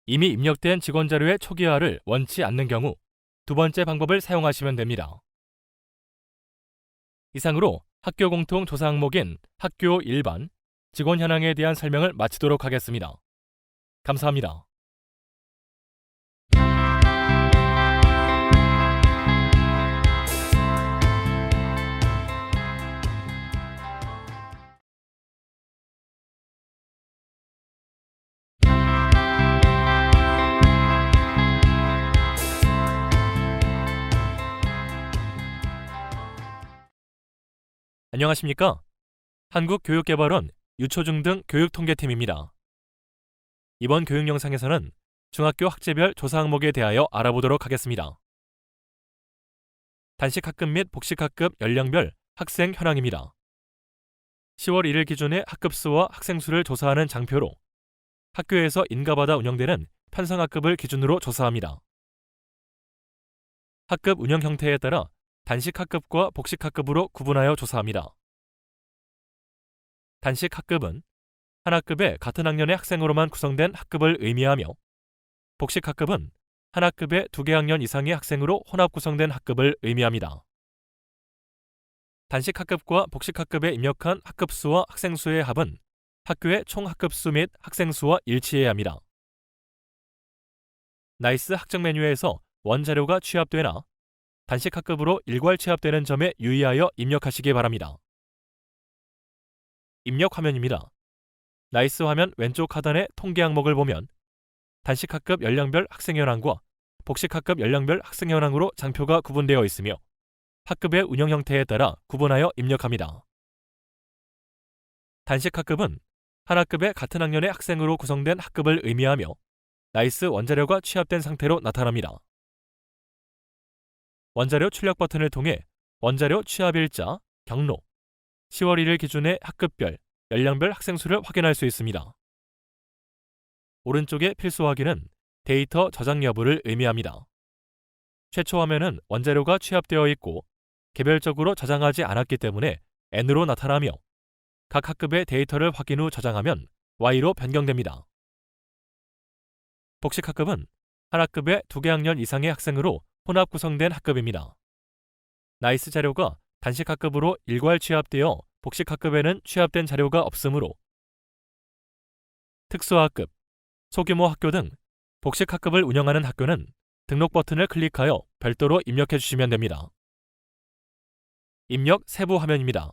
S1: 이미 입력된 직원 자료의 초기화를 원치 않는 경우 두 번째 방법을 사용하시면 됩니다. 이상으로 학교 공통 조사 항목인 학교 일반, 직원 현황에 대한 설명을 마치도록 하겠습니다. 감사합니다. 안녕하십니까? 한국교육개발원 유초중등 교육통계팀입니다. 이번 교육 영상에서는 중학교 학제별 조사 항목에 대하여 알아보도록 하겠습니다. 단식학급 및 복식학급 연령별 학생 현황입니다. 10월 1일 기준의 학급수와 학생수를 조사하는 장표로 학교에서 인가받아 운영되는 편성학급을 기준으로 조사합니다. 학급 운영 형태에 따라 단식학급과 복식학급으로 구분하여 조사합니다. 단식학급은 한 학급에 같은 학년의 학생으로만 구성된 학급을 의미하며 복식학급은 한 학급에 2개 학년 이상의 학생으로 혼합 구성된 학급을 의미합니다. 단식학급과 복식학급에 입력한 학급수와 학생수의 합은 학교의 총 학급수 및 학생수와 일치해야 합니다. 나이스 학적 메뉴에서 원자료가 취합되나 단식학급으로 일괄 취합되는 점에 유의하여 입력하시기 바랍니다. 입력 화면입니다. 나이스 화면 왼쪽 하단의 통계 항목을 보면 단식학급 연령별 학생 현황과 복식학급 연령별 학생 현황으로 장표가 구분되어 있으며 학급의 운영 형태에 따라 구분하여 입력합니다. 단식학급은 한 학급에 같은 학년의 학생으로 구성된 학급을 의미하며 나이스 원자료가 취합된 상태로 나타납니다. 원자료 출력 버튼을 통해 원자료 취합일자, 경로, 10월 1일 기준의 학급별, 연령별 학생수를 확인할 수 있습니다. 오른쪽의 필수 확인은 데이터 저장 여부를 의미합니다. 최초 화면은 원자료가 취합되어 있고 개별적으로 저장하지 않았기 때문에 N으로 나타나며 각 학급의 데이터를 확인 후 저장하면 Y로 변경됩니다. 복식학급은 한 학급에 2개 학년 이상의 학생으로 혼합 구성된 학급입니다. 나이스 자료가 단식학급으로 일괄 취합되어 복식학급에는 취합된 자료가 없으므로 특수학급, 소규모 학교 등 복식학급을 운영하는 학교는 등록 버튼을 클릭하여 별도로 입력해 주시면 됩니다. 입력 세부 화면입니다.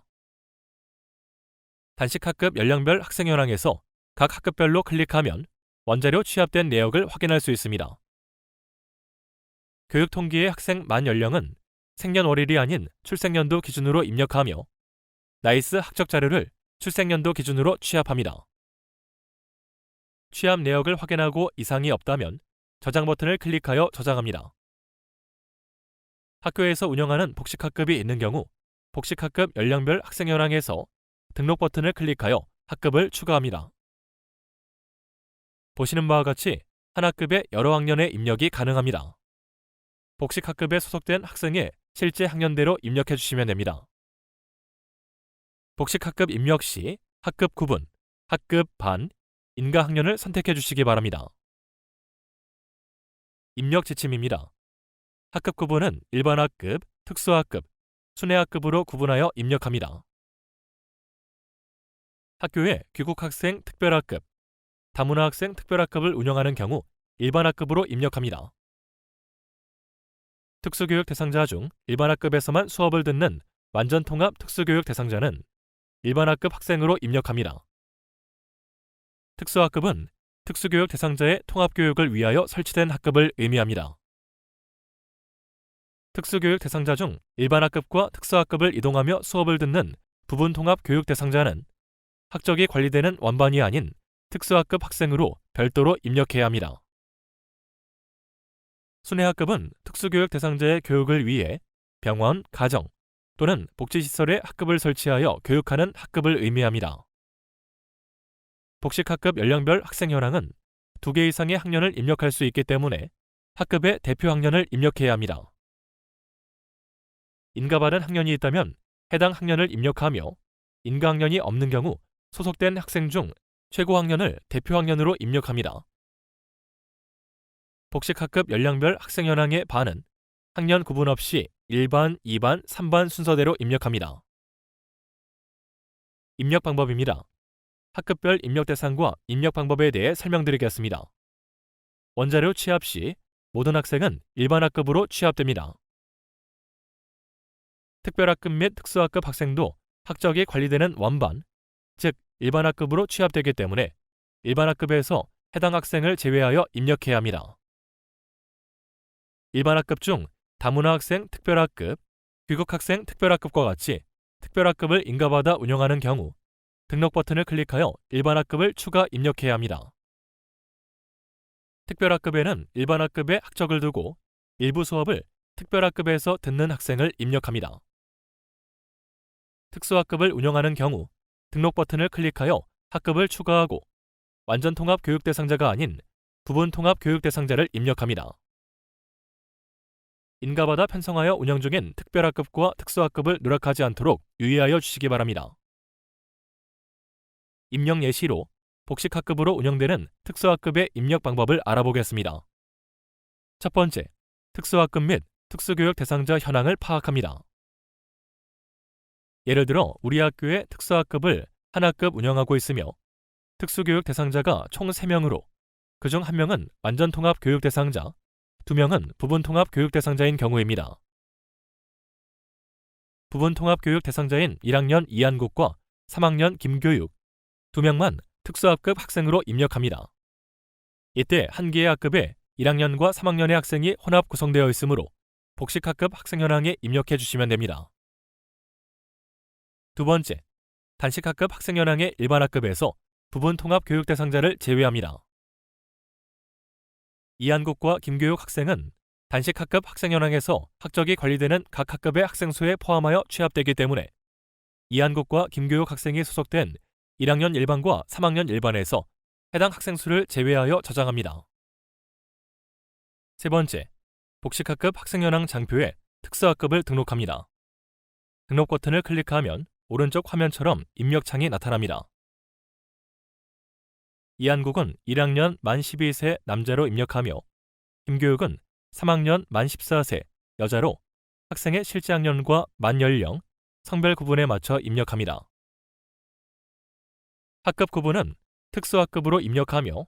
S1: 단식학급 연령별 학생 현황에서 각 학급별로 클릭하면 원자료 취합된 내역을 확인할 수 있습니다. 교육통계의 학생 만 연령은 생년월일이 아닌 출생연도 기준으로 입력하며 나이스 학적 자료를 출생연도 기준으로 취합합니다. 취합 내역을 확인하고 이상이 없다면 저장 버튼을 클릭하여 저장합니다. 학교에서 운영하는 복식학급이 있는 경우 복식학급 연령별 학생 현황에서 등록 버튼을 클릭하여 학급을 추가합니다. 보시는 바와 같이 한 학급에 여러 학년의 입력이 가능합니다. 복식학급에 소속된 학생의 실제 학년대로 입력해 주시면 됩니다. 복식학급 입력 시 학급 구분, 학급 반, 인가 학년을 선택해 주시기 바랍니다. 입력 지침입니다. 학급 구분은 일반학급, 특수학급, 순회학급으로 구분하여 입력합니다. 학교에 귀국학생 특별학급, 다문화학생 특별학급을 운영하는 경우 일반학급으로 입력합니다. 특수교육 대상자 중 일반학급에서만 수업을 듣는 완전통합 특수교육 대상자는 일반학급 학생으로 입력합니다. 특수학급은 특수교육 대상자의 통합교육을 위하여 설치된 학급을 의미합니다. 특수교육 대상자 중 일반학급과 특수학급을 이동하며 수업을 듣는 부분통합교육 대상자는 학적이 관리되는 원반이 아닌 특수학급 학생으로 별도로 입력해야 합니다. 순회학급은 특수교육 대상자의 교육을 위해 병원, 가정 또는 복지시설에 학급을 설치하여 교육하는 학급을 의미합니다. 복식학급 연령별 학생 현황은 2개 이상의 학년을 입력할 수 있기 때문에 학급의 대표 학년을 입력해야 합니다. 인가받은 학년이 있다면 해당 학년을 입력하며 인가 학년이 없는 경우 소속된 학생 중 최고 학년을 대표 학년으로 입력합니다. 복식학급 연령별 학생 현황의 반은 학년 구분 없이 1반, 2반, 3반 순서대로 입력합니다. 입력 방법입니다. 학급별 입력 대상과 입력 방법에 대해 설명드리겠습니다. 원자료 취합 시 모든 학생은 일반 학급으로 취합됩니다. 특별학급 및 특수학급 학생도 학적이 관리되는 원반, 즉 일반 학급으로 취합되기 때문에 일반 학급에서 해당 학생을 제외하여 입력해야 합니다. 일반 학급 중 다문화 학생 특별학급, 귀국 학생 특별학급과 같이 특별학급을 인가받아 운영하는 경우 등록 버튼을 클릭하여 일반 학급을 추가 입력해야 합니다. 특별학급에는 일반 학급에 학적을 두고 일부 수업을 특별학급에서 듣는 학생을 입력합니다. 특수학급을 운영하는 경우 등록 버튼을 클릭하여 학급을 추가하고 완전 통합 교육 대상자가 아닌 부분 통합 교육 대상자를 입력합니다. 인가받아 편성하여 운영 중인 특별학급과 특수학급을 누락하지 않도록 유의하여 주시기 바랍니다. 입력 예시로 복식학급으로 운영되는 특수학급의 입력 방법을 알아보겠습니다. 첫 번째, 특수학급 및 특수교육 대상자 현황을 파악합니다. 예를 들어 우리 학교에 특수학급을 한 학급 운영하고 있으며 특수교육 대상자가 총 3명으로 그중 1명은 완전 통합 교육 대상자, 2명은 부분 통합 교육 대상자인 경우입니다. 부분 통합 교육 대상자인 1학년 이한국과 3학년 김교육, 2명만 특수학급 학생으로 입력합니다. 이때 한 개의 학급에 1학년과 3학년의 학생이 혼합 구성되어 있으므로 복식학급 학생 현황에 입력해 주시면 됩니다. 두 번째, 단식학급 학생 현황의 일반 학급에서 부분 통합 교육 대상자를 제외합니다. 이한국과 김교육 학생은 단식학급 학생 현황에서 학적이 관리되는 각 학급의 학생 수에 포함하여 취합되기 때문에 이한국과 김교육 학생이 소속된 1학년 1반과 3학년 1반에서 해당 학생 수를 제외하여 저장합니다. 세 번째, 복식학급 학생 현황 장표에 특수학급을 등록합니다. 등록 버튼을 클릭하면 오른쪽 화면처럼 입력창이 나타납니다. 이한국은 1학년 만 12세 남자로 입력하며 김교육은 3학년 만 14세 여자로 학생의 실제 학년과 만 연령, 성별 구분에 맞춰 입력합니다. 학급 구분은 특수학급으로 입력하며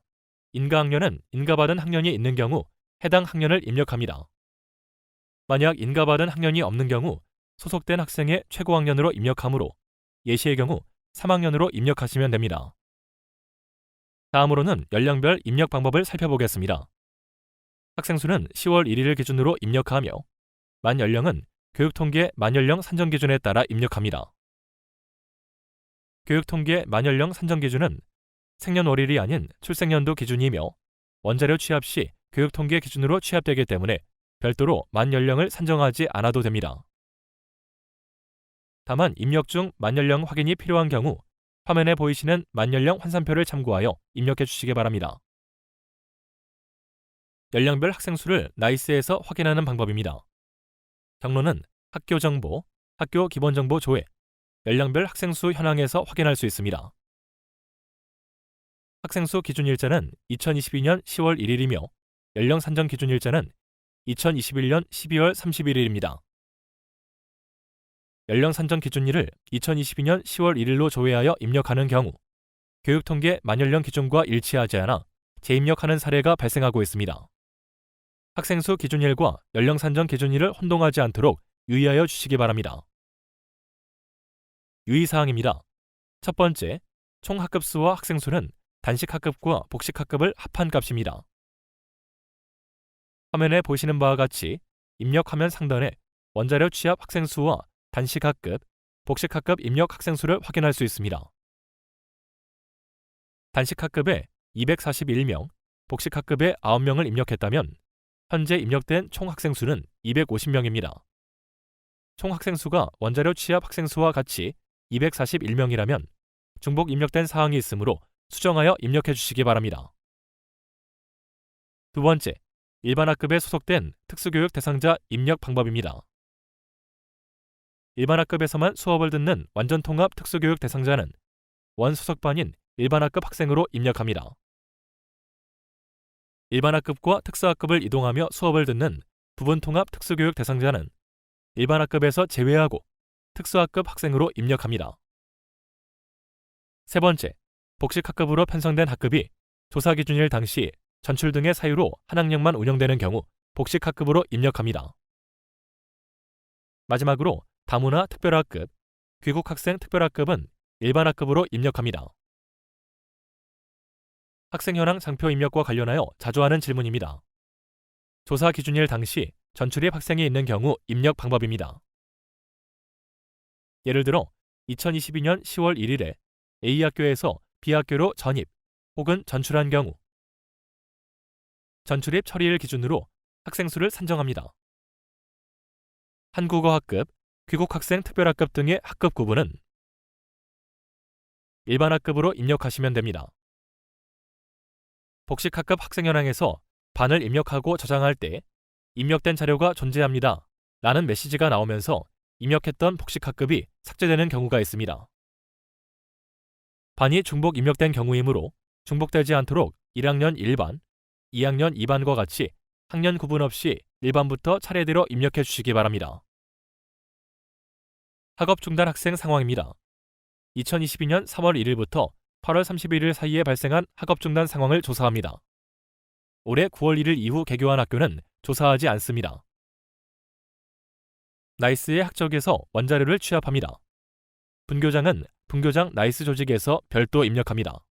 S1: 인가학년은 인가받은 학년이 있는 경우 해당 학년을 입력합니다. 만약 인가받은 학년이 없는 경우 소속된 학생의 최고 학년으로 입력하므로 예시의 경우 3학년으로 입력하시면 됩니다. 다음으로는 연령별 입력 방법을 살펴보겠습니다. 학생 수는 10월 1일을 기준으로 입력하며 만 연령은 교육통계 만연령 산정 기준에 따라 입력합니다. 교육통계 만연령 산정 기준은 생년월일이 아닌 출생연도 기준이며 원자료 취합 시 교육통계 기준으로 취합되기 때문에 별도로 만연령을 산정하지 않아도 됩니다. 다만 입력 중 만연령 확인이 필요한 경우 화면에 보이시는 만연령 환산표를 참고하여 입력해 주시기 바랍니다. 연령별 학생 수를 나이스에서 확인하는 방법입니다. 경로는 학교 정보, 학교 기본정보 조회, 연령별 학생 수 현황에서 확인할 수 있습니다. 학생 수 기준 일자는 2022년 10월 1일이며 연령 산정 기준 일자는 2021년 12월 31일입니다. 연령 산정 기준일을 2022년 10월 1일로 조회하여 입력하는 경우 교육통계 만연령 기준과 일치하지 않아 재입력하는 사례가 발생하고 있습니다. 학생 수 기준일과 연령 산정 기준일을 혼동하지 않도록 유의하여 주시기 바랍니다. 유의사항입니다. 첫 번째, 총 학급 수와 학생 수는 단식 학급과 복식 학급을 합한 값입니다. 화면에 보시는 바와 같이 입력 화면 상단에 원자료 취합 학생 수와 단식 학급, 복식 학급 입력 학생 수를 확인할 수 있습니다. 단식 학급에 241명, 복식 학급에 9명을 입력했다면 현재 입력된 총 학생 수는 250명입니다. 총 학생 수가 원자료 취합 학생 수와 같이 241명이라면 중복 입력된 사항이 있으므로 수정하여 입력해 주시기 바랍니다. 두 번째, 일반 학급에 소속된 특수교육 대상자 입력 방법입니다. 일반 학급에서만 수업을 듣는 완전 통합 특수교육 대상자는 원 소속반인 일반 학급 학생으로 입력합니다. 일반 학급과 특수 학급을 이동하며 수업을 듣는 부분 통합 특수교육 대상자는 일반 학급에서 제외하고 특수 학급 학생으로 입력합니다. 세 번째, 복식 학급으로 편성된 학급이 조사 기준일 당시 전출 등의 사유로 한 학년만 운영되는 경우 복식 학급으로 입력합니다. 마지막으로 다문화 특별학급, 귀국 학생 특별학급은 일반 학급으로 입력합니다. 학생 현황 장표 입력과 관련하여 자주 하는 질문입니다. 조사 기준일 당시 전출입 학생이 있는 경우 입력 방법입니다. 예를 들어 2022년 10월 1일에 A학교에서 B학교로 전입 혹은 전출한 경우 전출입 처리일 기준으로 학생 수를 산정합니다. 한국어 학급, 귀국 학생 특별학급 등의 학급 구분은 일반 학급으로 입력하시면 됩니다. 복식 학급 학생 현황에서 반을 입력하고 저장할 때 입력된 자료가 존재합니다 라는 메시지가 나오면서 입력했던 복식 학급이 삭제되는 경우가 있습니다. 반이 중복 입력된 경우이므로 중복되지 않도록 1학년 1반, 2학년 2반과 같이 학년 구분 없이 1반부터 차례대로 입력해 주시기 바랍니다. 학업 중단 학생 상황입니다. 2022년 3월 1일부터 8월 31일 사이에 발생한 학업 중단 상황을 조사합니다. 올해 9월 1일 이후 개교한 학교는 조사하지 않습니다. 나이스의 학적에서 원자료를 취합합니다. 분교장은 분교장 나이스 조직에서 별도 입력합니다.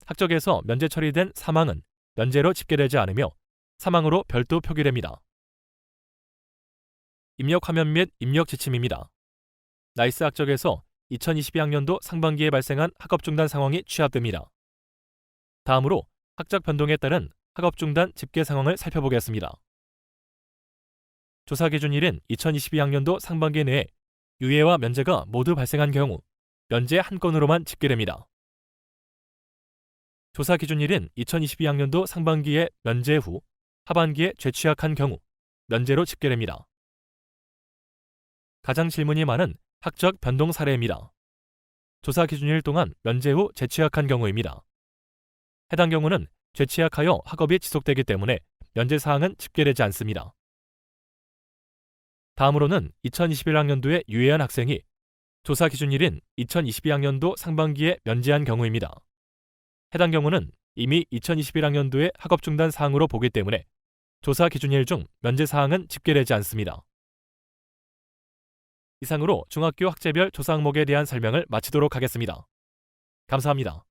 S1: 학적에서 면제 처리된 사망은 면제로 집계되지 않으며 사망으로 별도 표기됩니다. 입력 화면 및 입력 지침입니다. 나이스 학적에서 2022학년도 상반기에 발생한 학업 중단 상황이 취합됩니다. 다음으로 학적 변동에 따른 학업 중단 집계 상황을 살펴보겠습니다. 조사 기준일인 2022학년도 상반기 내에 유예와 면제가 모두 발생한 경우 면제 한 건으로만 집계됩니다. 조사 기준일인 2022학년도 상반기에 면제 후 하반기에 재취학한 경우 면제로 집계됩니다. 가장 질문이 많은 학적 변동 사례입니다. 조사 기준일 동안 면제 후 재취학한 경우입니다. 해당 경우는 재취학하여 학업이 지속되기 때문에 면제 사항은 집계되지 않습니다. 다음으로는 2021학년도에 유예한 학생이 조사 기준일인 2022학년도 상반기에 면제한 경우입니다. 해당 경우는 이미 2021학년도에 학업 중단 사항으로 보기 때문에 조사 기준일 중 면제 사항은 집계되지 않습니다. 이상으로 중학교 학제별 조사 항목에 대한 설명을 마치도록 하겠습니다. 감사합니다.